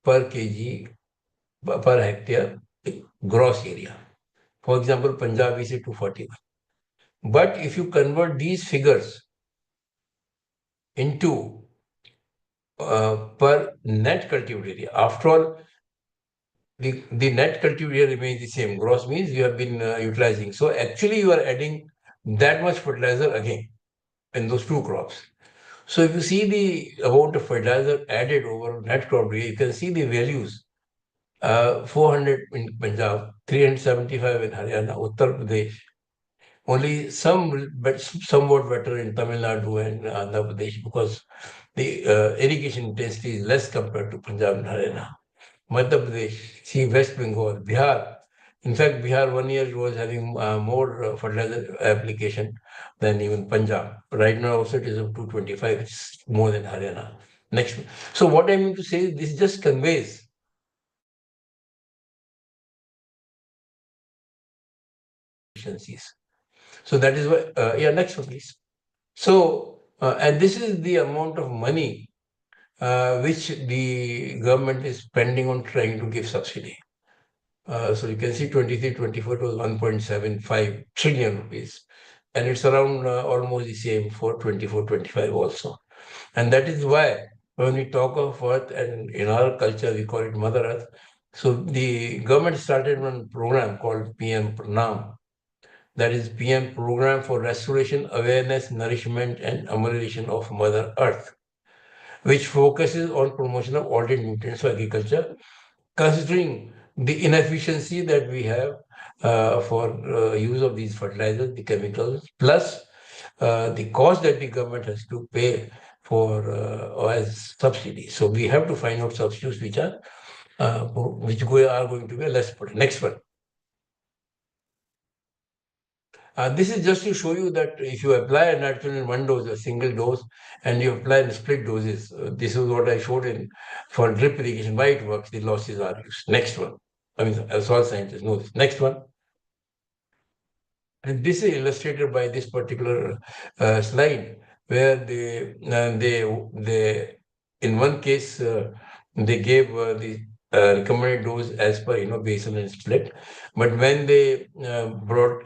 per kg per hectare gross area. For example, Punjab is 241. But if you convert these figures into per net cultivated area, after all, the net cultivated area remains the same. Gross means you have been utilizing. So actually, you are adding that much fertilizer again in those two crops. So if you see the amount of fertilizer added over net crop area, you can see the values. 400 in Punjab, 375 in Haryana, Uttar Pradesh. Only somewhat better in Tamil Nadu and Andhra Pradesh because the irrigation intensity is less compared to Punjab and Haryana. Madhya Pradesh, see West Bengal, Bihar. In fact, Bihar 1 year was having more fertilizer application than even Punjab. Right now, also it is up to 25, it's more than Haryana. Next. So what I mean to say is this just conveys efficiencies. So that is why, next one, please. So, and this is the amount of money which the government is spending on trying to give subsidy. So you can see 23-24 was 1.75 trillion rupees. And it's around almost the same for 24-25 also. And that is why when we talk of earth, and in our culture we call it Mother Earth, so the government started one program called PM Pranam. That is PM Program for Restoration, Awareness, Nourishment and Amelioration of Mother Earth, which focuses on promotion of alternate nutrients for agriculture, considering the inefficiency that we have for use of these fertilizers, the chemicals, plus the cost that the government has to pay for as subsidy. So we have to find out substitutes which are going to be less important. Next one. This is just to show you that if you apply a nitrogen in one dose, a single dose, and you apply in split doses, this is what I showed in for drip irrigation, why it works, the losses are used. Next one. I mean, soil scientists know this. Next one. And this is illustrated by this particular slide, where they in one case they gave the recommended dose as per basal and split, but when they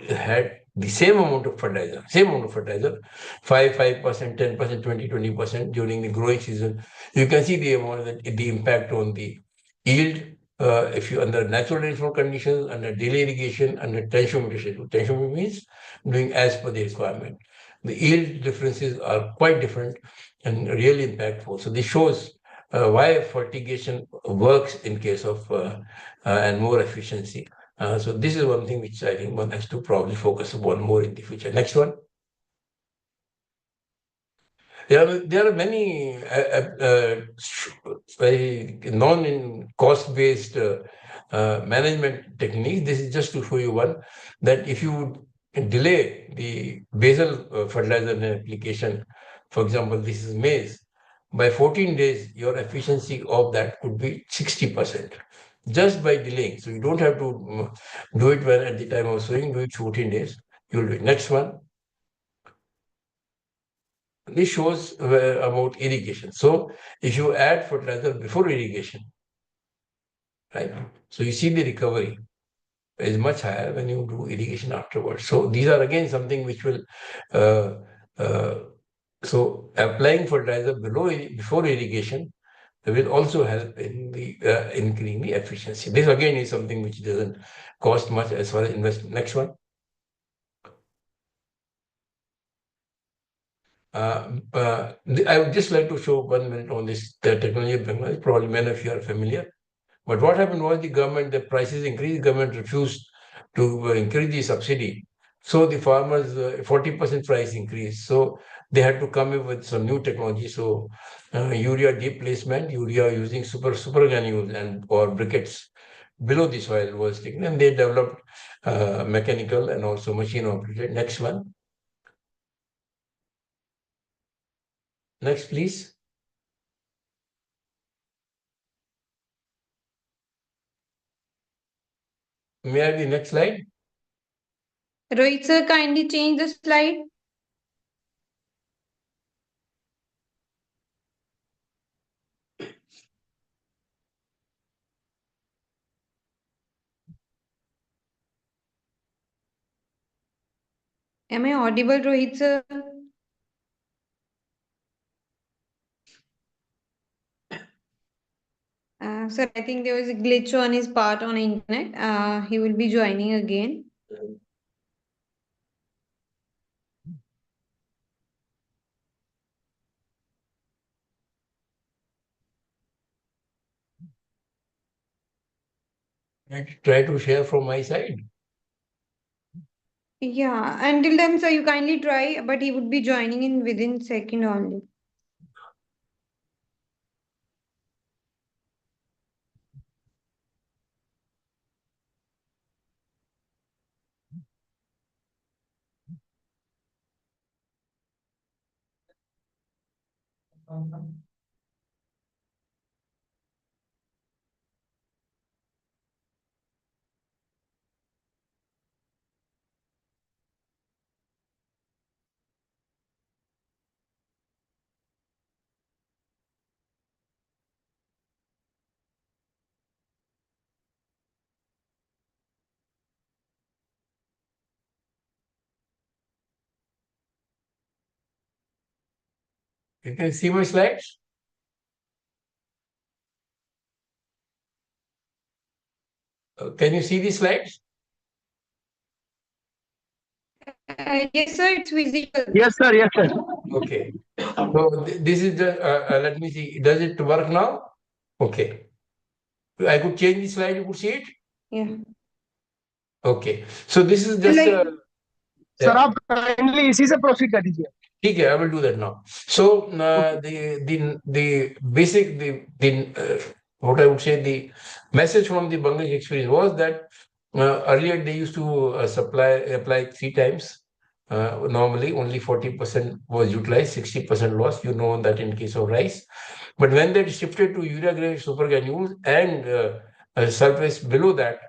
had the same amount of fertilizer, 5%, 10%, 20% during the growing season, you can see the impact on the yield. If you under natural rainfall conditions, under daily irrigation, under tension means doing as per the requirement. The yield differences are quite different and really impactful. So this shows why fertigation works in case of and more efficiency. So this is one thing which I think one has to probably focus upon more in the future. Next one. There are many very non-cost-based management techniques. This is just to show you one, that if you delay the basal fertilizer application, for example, this is maize, by 14 days, your efficiency of that could be 60%, just by delaying. So you don't have to do it when at the time of sowing, do it 14 days, you'll do it. Next one. This shows about irrigation. So if you add fertilizer before irrigation, right? So you see the recovery is much higher when you do irrigation afterwards. So these are again something which will, so applying fertilizer before irrigation will also help in the increasing the efficiency. This again is something which doesn't cost much as far as investment. Next one. I would just like to show 1 minute on this technology of Bangladesh. Probably many of you are familiar. But what happened was the prices increased, government refused to increase the subsidy So the farmers 40% price increase. So they had to come up with some new technology. So urea deep placement, urea using super granules and or briquettes below the soil was taken, and they developed mechanical and also machine operated. Next one. Next, please. May I have the next slide? Rohit sir, kindly change the slide. Am I audible, Rohit sir? Sir, I think there was a glitch on his part on internet. He will be joining again. Try to share from my side. Yeah, until then, sir, you kindly try, but he would be joining in within second only. You can see my slides. Can you see the slides? Yes, sir, it's visible. Yes, sir. Yes, sir. Okay. So this is the, let me see, does it work now? Okay. I could change the slide, you could see it? Yeah. Okay. So this is just, Like, sir आप kindly इसी से proceed कर दीजिए. okay, I will do that now. So the basic, what I would say, the message from the Bangladesh experience was that earlier they used to apply 3 times. Normally only 40% was utilized, 60% lost. You know that in case of rice. But when they shifted to urea grade super granules and surface below that,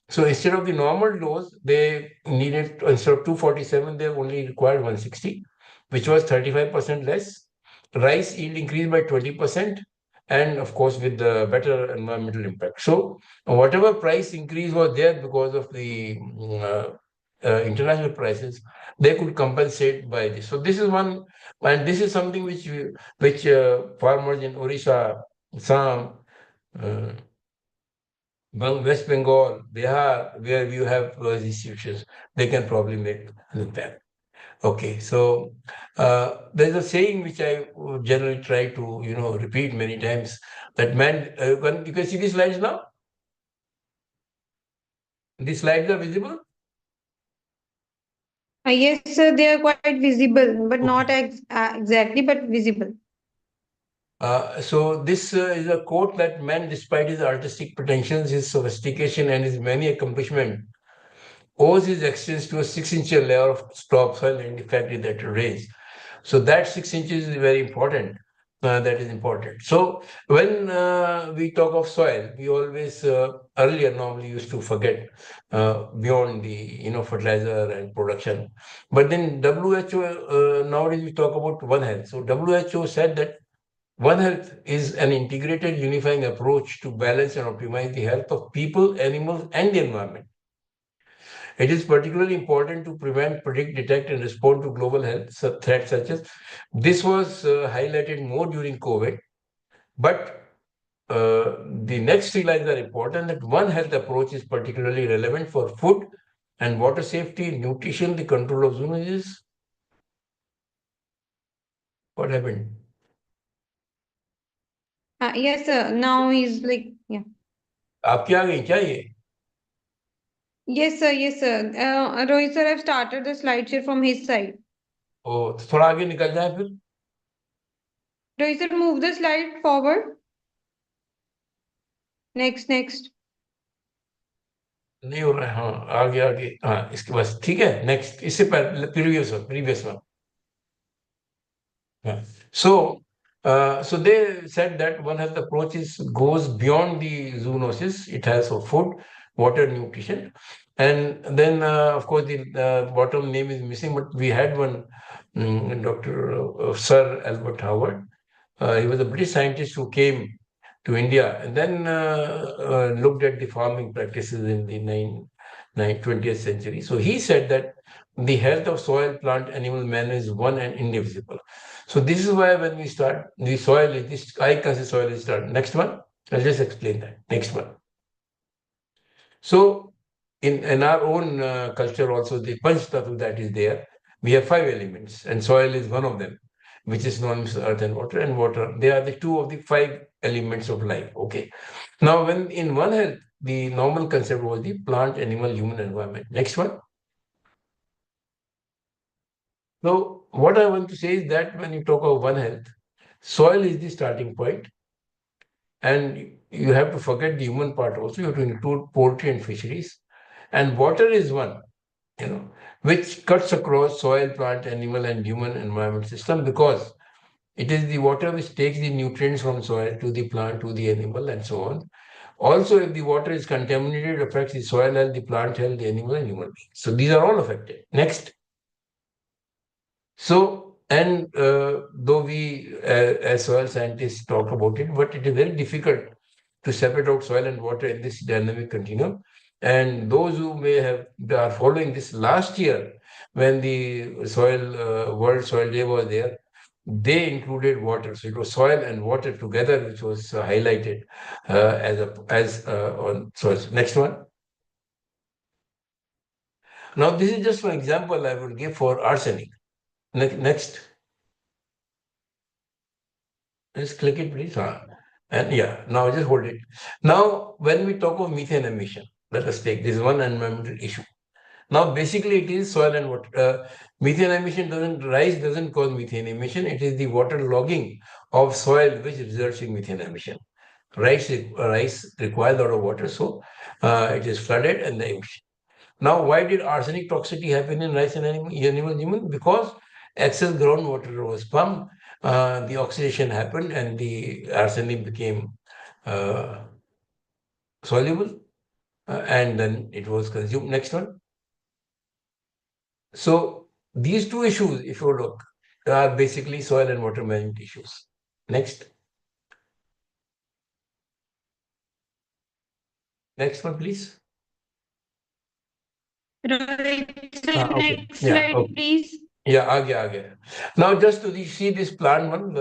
so instead of the normal dose, they needed, instead of 247, they only required 160, which was 35% less. Rice yield increased by 20%, and of course, with the better environmental impact. So, whatever price increase was there because of the international prices, they could compensate by this. So, this is one, and this is something which farmers in Orissa, Assam, uh, West Bengal, Bihar, where you have those institutions, they can probably make an impact. Okay, so there's a saying which I generally try to, repeat many times, that man, you can see these slides now? These slides are visible? yes, sir, they are quite visible, but Okay. not exactly, but visible. So this is a quote that man, despite his artistic pretensions, his sophistication, and his many accomplishments, owes his existence to a 6-inch layer of topsoil and the factory that raised. So that 6 inches is very important. That is important. So when we talk of soil, we always earlier normally used to forget beyond the fertilizer and production. But then WHO nowadays we talk about One Health. So WHO said that One Health is an integrated, unifying approach to balance and optimize the health of people, animals, and the environment. It is particularly important to prevent, predict, detect, and respond to global health threats such as this was highlighted more during COVID. But the next 3 lines are important, that One Health approach is particularly relevant for food and water safety, nutrition, the control of zoonosis. What happened? Yes, sir. Now he's like, yeah. आपके आ गई क्या ये? Yes, sir. Yes, sir. Rohit sir have started the slideshare from his side. तो थोड़ा आगे निकल जाए फिर. Rohit sir, move the slide forward. Next. नहीं हो रहा है. हाँ, आगे. हाँ, इसके बाद ठीक है. नेक्स्ट, इससे पहले previous one. Yeah. So they said that One Health approach goes beyond the zoonosis. It has for food, water, nutrition, and then of course the bottom name is missing. But we had one Dr. Sir Albert Howard. He was a British scientist who came to India and then looked at the farming practices in the 20th century. So he said that the health of soil, plant, animal, man is one and indivisible. So this is why when we start, the soil is this, I consider soil is start. Next one, I'll just explain that. Next one. So in our own culture also, the Panch Tattva that is there, we have 5 elements and soil is one of them, which is known as earth and water. And water, they are the 2 of the 5 elements of life. Okay. Now, when in One Health, the normal concept was the plant, animal, human, environment. Next one. So what I want to say is that when you talk of One Health, soil is the starting point, and you have to forget the human part also. You have to include poultry and fisheries, and water is one, which cuts across soil, plant, animal, and human environment system, because it is the water which takes the nutrients from soil to the plant, to the animal, and so on. Also, if the water is contaminated, it affects the soil health, the plant health, the animal, and human beings. So these are all affected. Next. So, and though we as soil scientists talk about it, but it is very difficult to separate out soil and water in this dynamic continuum. And those who are following this last year, when the World Soil Day was there, they included water. So it was soil and water together, which was highlighted as on soil. Next one. Now, this is just one example I will give for arsenic. Next. Just click it, please. And yeah, now just hold it. Now, when we talk of methane emission, let us take this one environmental issue. Now, basically, it is soil and water. Methane emission doesn't cause methane emission. It is the water logging of soil which results in methane emission. Rice requires a lot of water, so it is flooded and the emission. Now, why did arsenic toxicity happen in rice and animal human? Because excess groundwater was pumped, the oxidation happened, and the arsenic became soluble, and then it was consumed. Next one. So these 2 issues, if you look, are basically soil and water management issues. Next. Next one, please. Rohit sir, Okay. next Yeah, slide, okay. please. Yeah, aage. Now, just to see this plan one,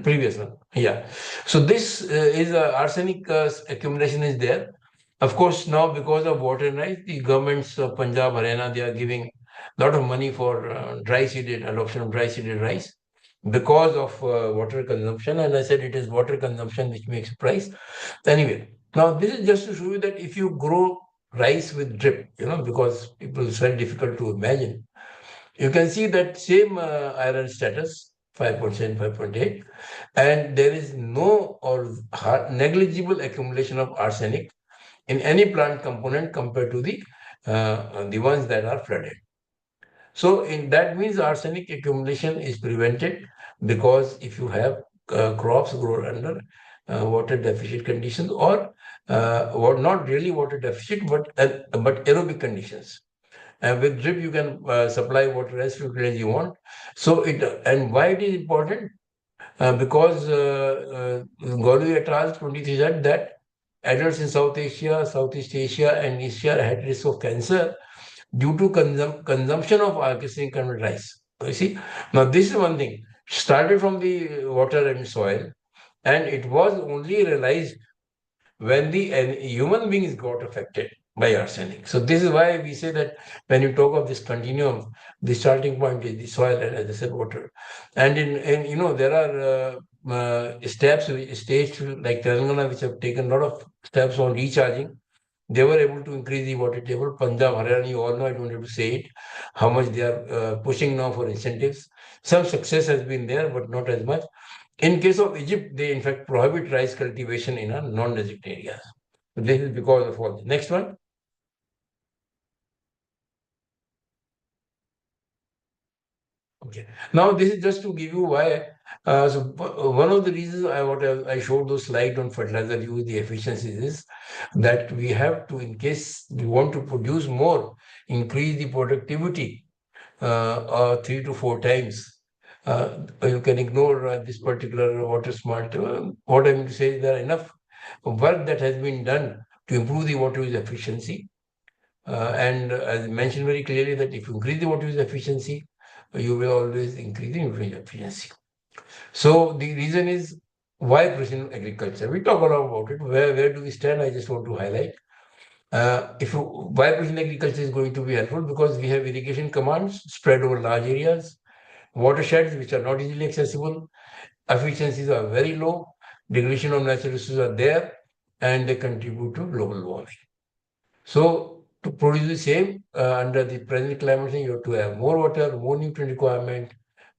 previous one. Yeah. So this is arsenic accumulation is there. Of course, now because of water and rice, the governments of Punjab, Haryana, they are giving a lot of money for adoption of dry seeded rice because of water consumption. And I said it is water consumption which makes price. Anyway, now this is just to show you that if you grow rice with drip, because it's very difficult to imagine. You can see that same iron status, 5.7, 5.8, and there is no or negligible accumulation of arsenic in any plant component compared to the ones that are flooded. So that means arsenic accumulation is prevented, because if you have crops grown under water deficit conditions, or not really water deficit, but aerobic conditions. And with drip, you can supply water as frequently as you want. So and why it is important? Because Galu et al. 23 said that adults in South Asia, Southeast Asia, and Asia had risk of cancer due to consumption of arsenic contained rice. You see, now this is one thing. Started from the water and soil, and it was only realized when the human beings got affected by arsenic. So this is why we say that when you talk of this continuum, the starting point is the soil and, as I said, water. And there are states like Telangana which have taken a lot of steps on recharging they were able to increase the water table. Punjab, Haryana, you all know, I don't have to say it, how much they are pushing now for incentives. Some success has been there, but not as much. In case of Egypt, they in fact prohibit rice cultivation in a non-desert areas. This is because of all this. Next one. Okay. Now this is just to give you why. One of the reasons I showed those slides on fertilizer use, the efficiencies, is that we have to, in case we want to produce more, increase the productivity 3 to 4 times. You can ignore this particular water smart. What I mean to say is there are enough work that has been done to improve the water use efficiency. And as mentioned very clearly, that if you increase the water use efficiency, you will always increase the nutrient efficiency. So the reason is why precision agriculture. We talk a lot about it. Where do we stand? I just want to highlight. Why precision agriculture is going to be helpful, because we have irrigation commands spread over large areas, watersheds which are not easily accessible, efficiencies are very low, degradation of natural resources are there, and they contribute to global warming. So to produce the same under the present climate change, you have to have more water, more nutrient requirement,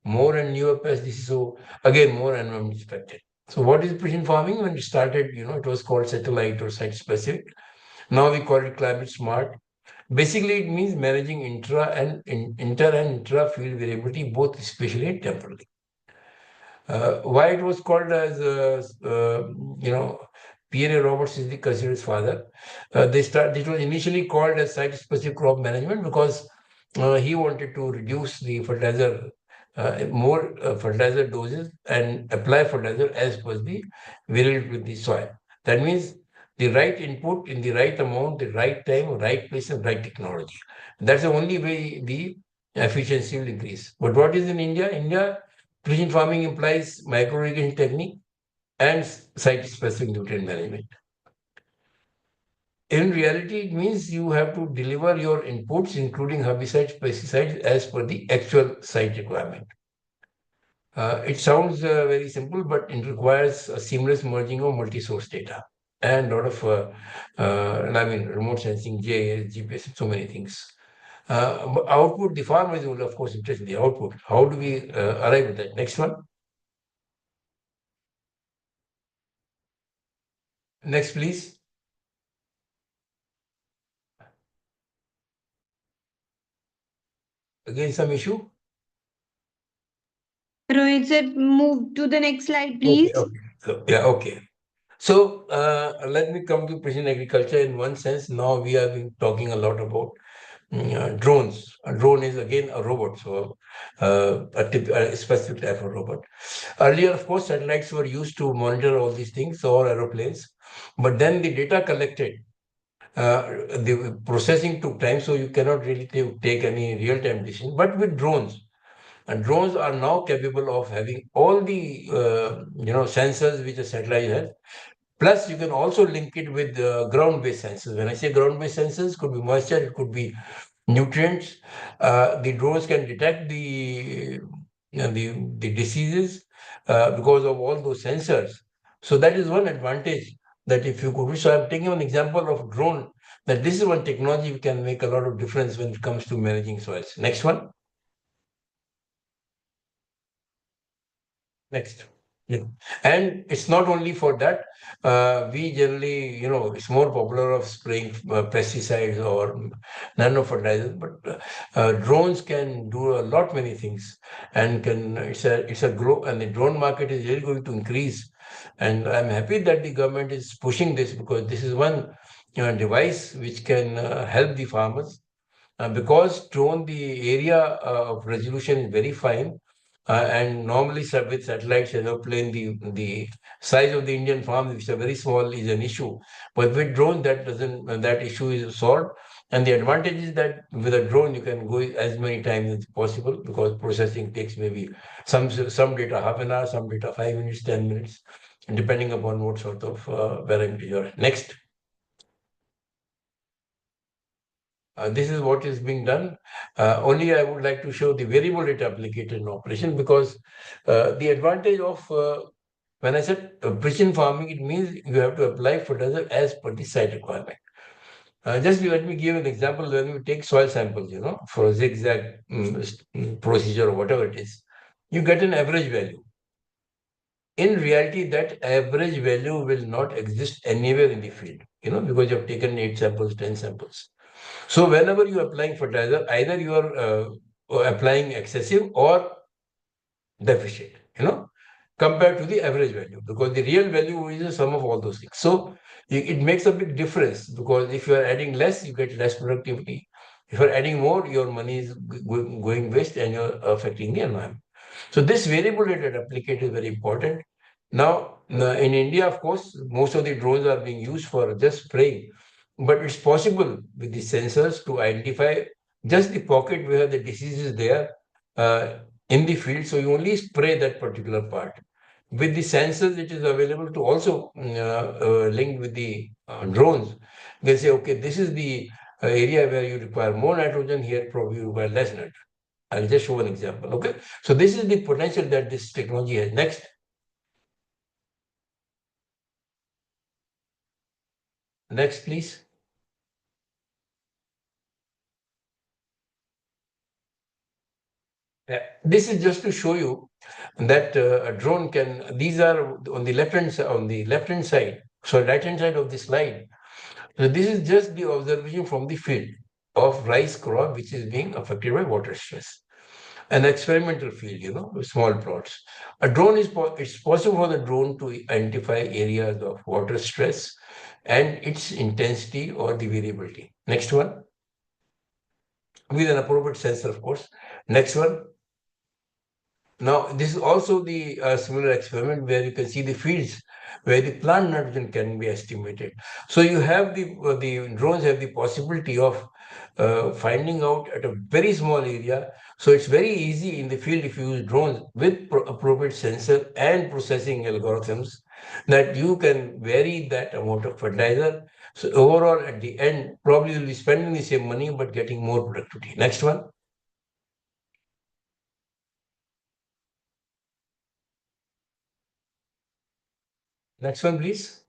more and newer pests. So again, more environment expected. So what is precision farming? When it started, it was called satellite or site specific. Now we call it climate smart. Basically, it means managing inter and intra field variability, both spatially and temporally. Why it was called as, P.N.A. Roberts is the considered father. It was initially called as site-specific crop management because he wanted to reduce the fertilizer, more fertilizer doses and apply fertilizer as per the variability with the soil. That means the right input in the right amount, the right time, right place, and right technology. That's the only way the efficiency will increase. But what is in India? India, precision farming implies micro-irrigation technique and site-specific nutrient management. In reality, it means you have to deliver your inputs, including herbicides, pesticides, as per the actual site requirement. It sounds very simple, but it requires a seamless merging of multi-source data and a lot of, remote sensing, GIS, GPS, so many things. Output, the farmer is of course interested in the output. How do we arrive at that? Next one. Next, please. Again, some issue? Rohit sir, move to the next slide, please. Okay. So let me come to precision agriculture in one sense. Now we have been talking a lot about drones. A drone is again a robot, so a specific type of robot. Earlier, of course, satellites were used to monitor all these things, or aeroplanes, but then the data collected, the processing took time, so you cannot really take any real-time decision. But with drones, and drones are now capable of having all the sensors which a satellite has. Plus, you can also link it with ground-based sensors. When I say ground-based sensors, could be moisture, it could be nutrients. The drones can detect the diseases because of all those sensors. So that is one advantage that if you could. So I'm taking an example of drone, that this is one technology which can make a lot of difference when it comes to managing soils. Next one. Next. Yeah. And it's not only for that. We generally, it's more popular of spraying pesticides or nano fertilizers, but drones can do a lot many things, and it's a grow, and the drone market is really going to increase. And I'm happy that the government is pushing this, because this is one device which can help the farmers, because drone, the area of resolution is very fine. And normally with satellites, aeroplane, the size of the Indian farms, which are very small, is an issue. But with drone, that issue is solved. And the advantage is that with a drone, you can go as many times as possible, because processing takes maybe some data half an hour, some data 5 minutes, 10 minutes, depending upon what sort of parameter you are. Next. This is what is being done. Only I would like to show the variable data applicated in operation, because the advantage of, when I said precision farming, it means you have to apply fertilizer as per the site requirement. Just let me give an example. When you take soil samples, for a zigzag procedure or whatever it is, you get an average value. In reality, that average value will not exist anywhere in the field, because you have taken 8 samples, 10 samples. So whenever you are applying fertilizer, either you are applying excessive or deficient, compared to the average value, because the real value is the sum of all those things. So it makes a big difference, because if you are adding less, you get less productivity. If you are adding more, your money is going waste and you're affecting the environment. So this variable rate applicate is very important. Now, in India, of course, most of the drones are being used for just spraying, but it's possible with the sensors to identify just the pocket where the disease is there in the field. So you only spray that particular part. With the sensors, it is available to also link with the drones. They say, okay, this is the area where you require more nitrogen, here probably you require less nitrogen. I'll just show an example, okay? So this is the potential that this technology has. Next. Next, please. This is just to show you that a drone can, these are on the left hand side, so right hand side of the slide. So this is just the observation from the field of rice crop which is being affected by water stress. An experimental field, with small plots. A drone it's possible for the drone to identify areas of water stress and its intensity or the variability. Next one. With an appropriate sensor, of course. Next one. Now, this is also the similar experiment where you can see the fields where the plant nitrogen can be estimated. So you have the drones have the possibility of finding out at a very small area. So it's very easy in the field if you use drones with appropriate sensor and processing algorithms that you can vary that amount of fertilizer. So overall, at the end, probably you'll be spending the same money but getting more productivity. Next one. Next one, please.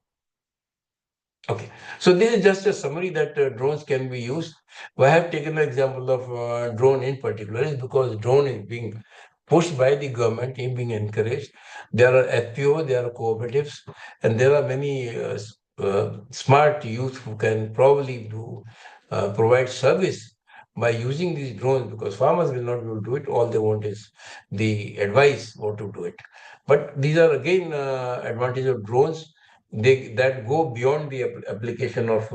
Okay, so this is just a summary that drones can be used. Why I have taken the example of drone in particular is because drone is being pushed by the government, is being encouraged. There are FPO, there are cooperatives, and there are many smart youth who can probably provide service by using these drones, because farmers will not be able to do it. All they want is the advice how to do it. But these are again advantage of drones. That go beyond the application of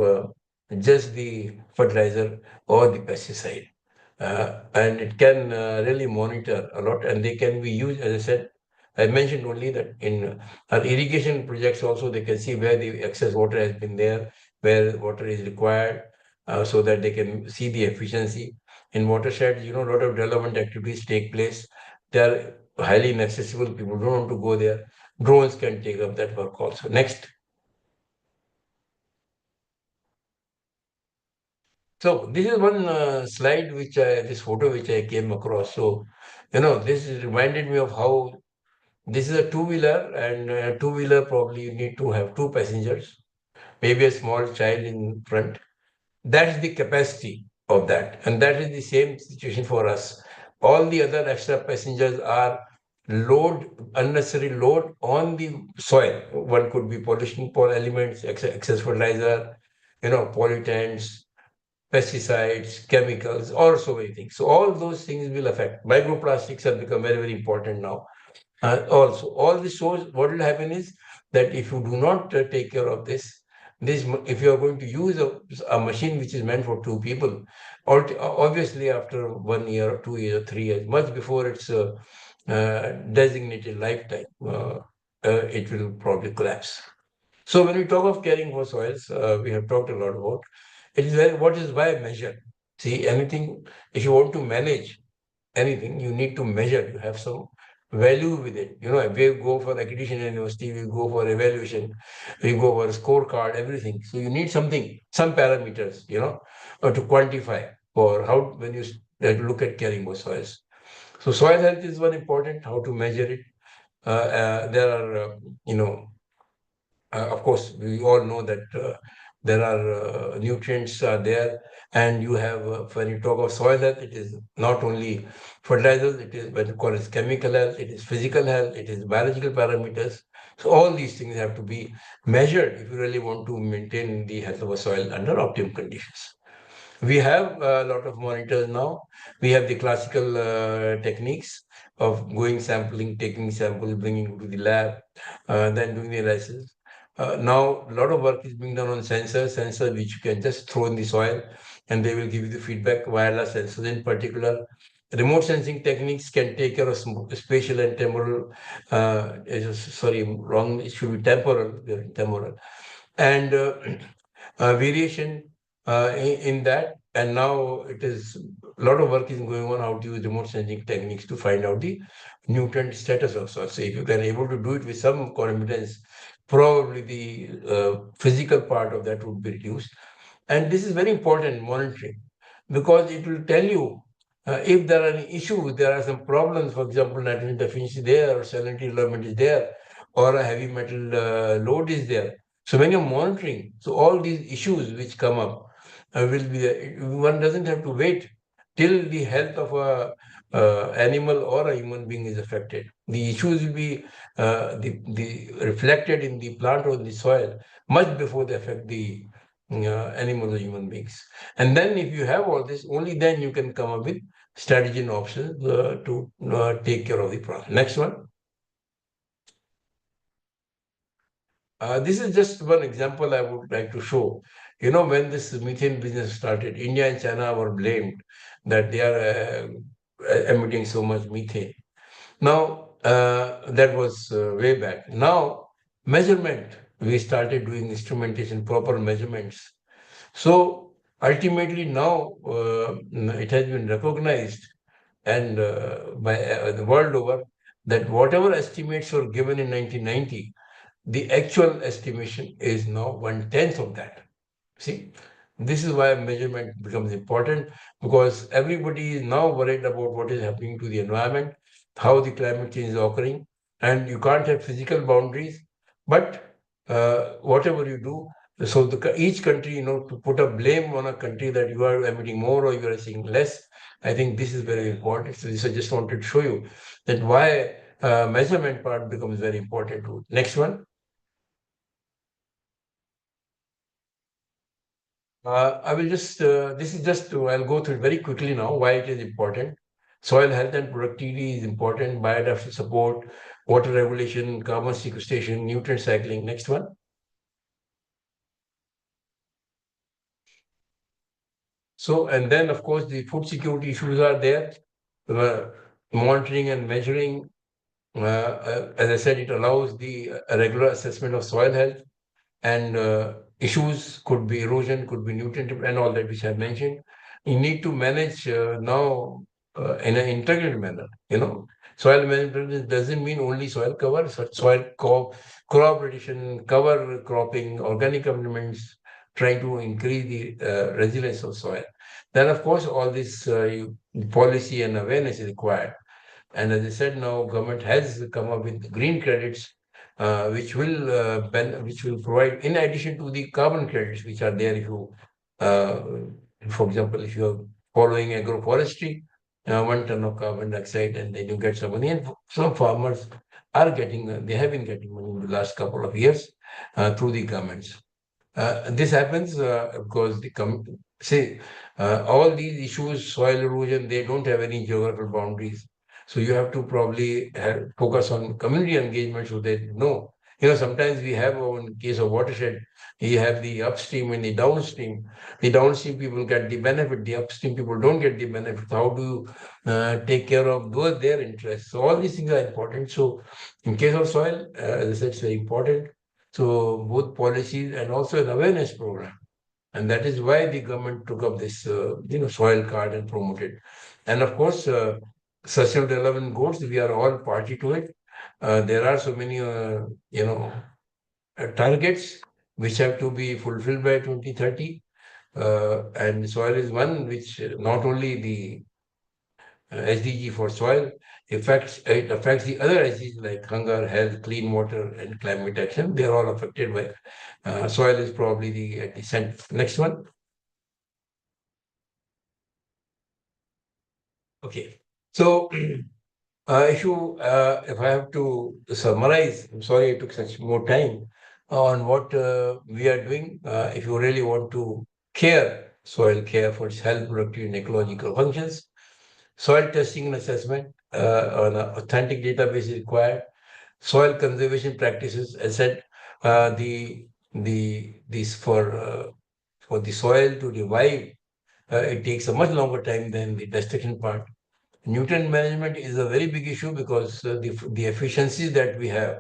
just the fertilizer or the pesticide. And it can really monitor a lot, and they can be used, as I said, I mentioned only that in our irrigation projects also, they can see where the excess water has been there, where water is required, so that they can see the efficiency. In watersheds, a lot of development activities take place. They are highly inaccessible. People don't want to go there. Drones can take up that work also. Next. So this is one slide this photo which I came across. So, this reminded me of how this is a two-wheeler, and a two-wheeler probably you need to have 2 passengers, maybe a small child in front. That's the capacity of that. And that is the same situation for us. All the other extra passengers are unnecessary load on the soil. One could be pollution elements, excess fertilizer, pollutants, pesticides, chemicals, or so many things. So all those things will affect. Microplastics have become very, very important now. Also, all this shows what will happen is that if you do not take care of this, if you are going to use a machine which is meant for 2 people, obviously after 1 year or 2 years or 3 years, much before its designated lifetime, it will probably collapse. So when we talk of caring for soils, we have talked a lot about what is why measure. See, anything, if you want to manage anything, you need to measure. You have some value with it. If we go for accreditation in university, we go for evaluation, we go for a scorecard, everything. So you need some parameters, or to quantify for how, when you look at caring for soils. So soil health is one important, how to measure it. There are, of course, we all know that there are nutrients are there, and you have when you talk of soil health, it is not only fertilizers, it is what you call it chemical health, it is physical health, it is biological parameters. So all these things have to be measured if you really want to maintain the health of a soil under optimum conditions. We have a lot of monitors now. We have the classical techniques of going sampling, taking samples, bringing to the lab, then doing the analysis. Now, a lot of work is being done on sensors which you can just throw in the soil and they will give you the feedback. Wireless sensors in particular. Remote sensing techniques can take care of spatial and temporal, sorry, wrong, it should be temporal. And variation in that. And now it is a lot of work is going on how to use remote sensing techniques to find out the nutrient status of soil. So if you can able to do it with some confidence, probably the physical part of that would be reduced. And this is very important monitoring, because it will tell you if there are any issues, there are some problems, for example, nitrogen deficiency there, or salinity development is there, or a heavy metal load is there. So when you're monitoring, so all these issues which come up will be there. One doesn't have to wait till the health of a animal or a human being is affected. The issues will be the reflected in the plant or the soil much before they affect the animals or human beings. And then if you have all this, only then you can come up with strategy and options to take care of the problem. Next one. This is just one example I would like to show. You know, when this methane business started, India and China were blamed that they are emitting so much methane. Now, that was way back. Now, measurement, we started doing instrumentation, proper measurements. So ultimately now it has been recognized and by the world over that whatever estimates were given in 1990, the actual estimation is now 1/10 of that. See, this is why measurement becomes important, because everybody is now worried about what is happening to the environment, how the climate change is occurring, and you can't have physical boundaries, but whatever you do, so each country, to put a blame on a country that you are emitting more or you are seeing less, I think this is very important. So this I just wanted to show you that why measurement part becomes very important too. Next one. I will just, this is just, I'll go through it very quickly now, why it is important. Soil health and productivity is important, biodiversity support, water regulation, carbon sequestration, nutrient cycling. Next one. So, and then of course, the food security issues are there, monitoring and measuring. As I said, it allows the regular assessment of soil health, and issues could be erosion, could be nutrient, and all that which I mentioned. You need to manage now in an integrated manner. Soil management doesn't mean only soil cover, soil crop rotation, cover cropping, organic complements, trying to increase the resilience of soil. Then, of course, all this policy and awareness is required. And as I said, now government has come up with green credits, which will provide, in addition to the carbon credits which are there. If you, for example, if you are following agroforestry, 1 ton of carbon dioxide, and then you get some money. And some farmers are getting, they have been getting money in the last couple of years through the governments. This happens because all these issues, soil erosion, they don't have any geographical boundaries. So you have to probably focus on community engagement so they know. Sometimes we have, in case of watershed, you have the upstream and the downstream. The downstream people get the benefit, the upstream people don't get the benefit. How do you take care of their interests? So all these things are important. So in case of soil, as I said, it's very important. So both policies and also an awareness program. And that is why the government took up this, soil card and promoted. And of course, Sustainable Development Goals, we are all party to it. There are so many, targets which have to be fulfilled by 2030. And soil is one which not only SDG for soil, it affects the other SDGs like hunger, health, clean water, and climate action. They are all affected by soil is probably at the center. Next one. Okay. So if I have to summarize, I'm sorry I took such more time on what we are doing. If you really want to soil care for its health, productive, and ecological functions, soil testing and assessment on an authentic database is required. Soil conservation practices, as said, these for the soil to revive, it takes a much longer time than the destruction part. Nutrient management is a very big issue because the efficiencies that we have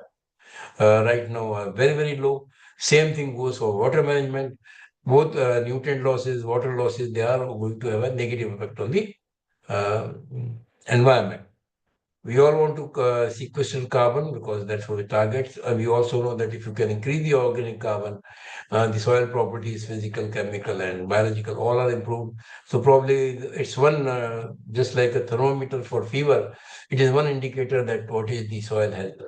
right now are very, very low. Same thing goes for water management. Both nutrient losses, water losses, they are going to have a negative effect on the uh, environment. We all want to sequester carbon because that's what the targets. We also know that if you can increase the organic carbon, the soil properties, physical, chemical, and biological, all are improved. So probably it's one, just like a thermometer for fever, it is one indicator that what is the soil health.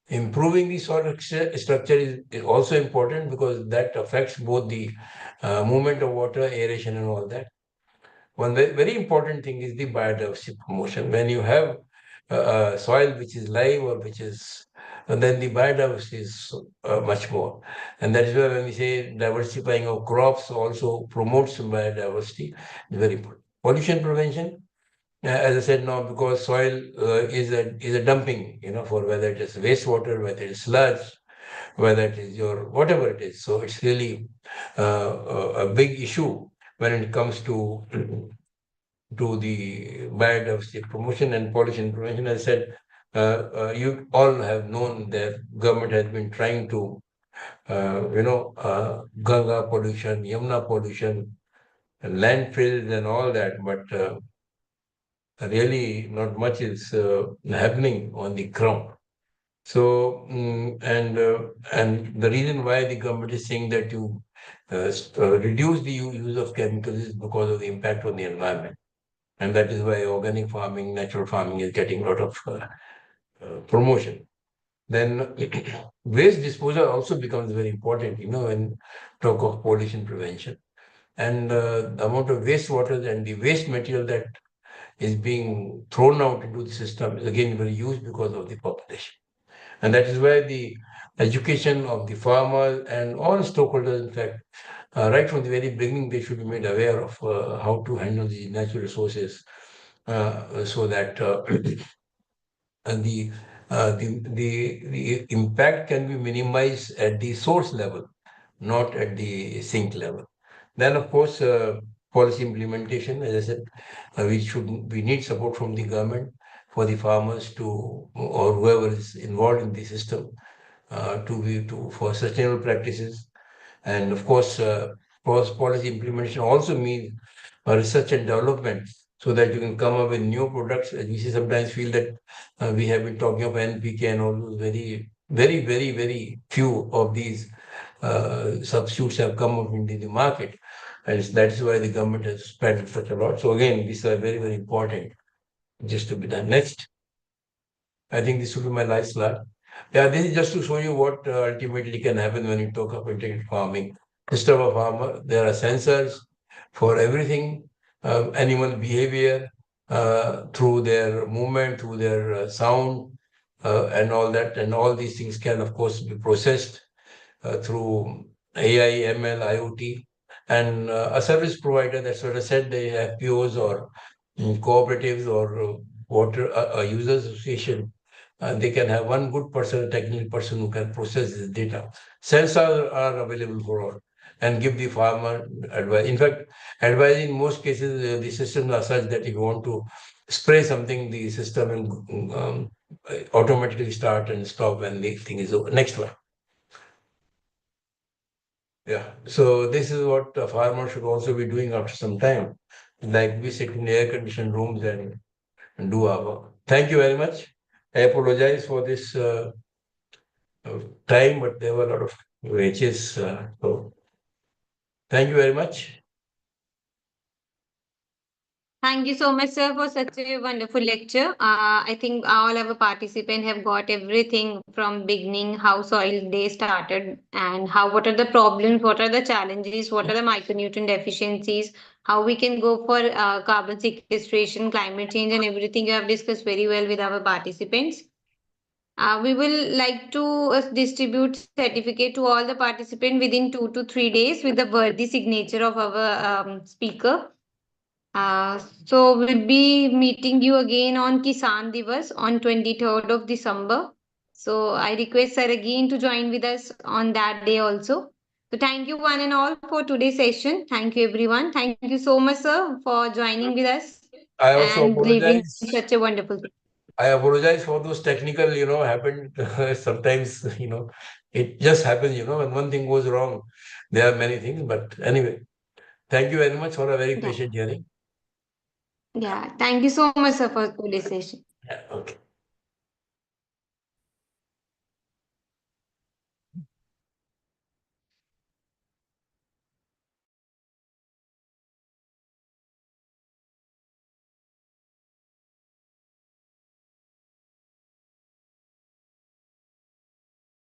Improving the soil structure is also important because that affects both the movement of water, aeration, and all that. One very important thing is the biodiversity promotion. When you have soil which is live or which is, then the biodiversity is much more. And that is why when we say diversifying of crops also promotes biodiversity, it's very important. Pollution prevention, as I said now, because soil is a dumping, for whether it is wastewater, whether it is sludge, whether it is your whatever it is. So it's really a big issue when it comes to the biodiversity promotion and pollution prevention. As I said, you all have known that government has been trying to, Ganga pollution, Yamuna pollution, and landfills and all that, but really not much is happening on the ground. So, and the reason why the government is saying that you reduce the use of chemicals is because of the impact on the environment. And that is why organic farming, natural farming is getting a lot of promotion. Then waste disposal also becomes very important, when talk of pollution prevention. And the amount of wastewater and the waste material that is being thrown out into the system is again very huge because of the population. And that is why the education of the farmers and all stakeholders, in fact, right from the very beginning, they should be made aware of how to handle the natural resources so that and the impact can be minimized at the source level, not at the sink level. Then, of course, policy implementation, as I said, we need support from the government for the farmers or whoever is involved in the system for sustainable practices. And of course, policy implementation also means research and development so that you can come up with new products. As we sometimes feel that we have been talking of NPK and all those very, very, very, very few of these substitutes have come up into the market. And that is why the government has spent such a lot. So again, these are very, very important just to be done. Next. I think this will be my last slide. Yeah, this is just to show you what ultimately can happen when you talk of integrated farming. Instead of a farmer, there are sensors for everything, animal behavior, through their movement, through their sound, and all that. And all these things can, of course, be processed through AI, ML, IoT. And a service provider, that's what I said, they have POs or cooperatives or water users association. They can have one good person, a technical person who can process this data. Sensors are available for all and give the farmer advice. In fact, advice in most cases, the systems are such that if you want to spray something, the system will automatically start and stop when the thing is over. Next one. Yeah, so this is what a farmer should also be doing after some time. Like we sit in air-conditioned rooms and do our work. Thank you very much. I apologize for this time, but there were a lot of glitches. So thank you very much. Thank you so much, sir, for such a wonderful lecture. I think all our participants have got everything from beginning, how soil day started, and what are the problems, what are the challenges, what are the micronutrient deficiencies, how we can go for carbon sequestration, climate change, and everything you have discussed very well with our participants. We will like to distribute certificate to all the participants within 2 to 3 days with the worthy signature of our speaker. So we'll be meeting you again on Kisan Divas on 23rd of December. So I request Sir again to join with us on that day also. So thank you one and all for today's session. Thank you everyone. Thank you so much, sir, for joining with us I also and delivering apologize. such a wonderful thing. I apologize for those technical, happened sometimes, it just happens, when one thing goes wrong, there are many things. But anyway, thank you very much for a very Yeah. patient hearing. Yeah. Thank you so much, sir, for today's session.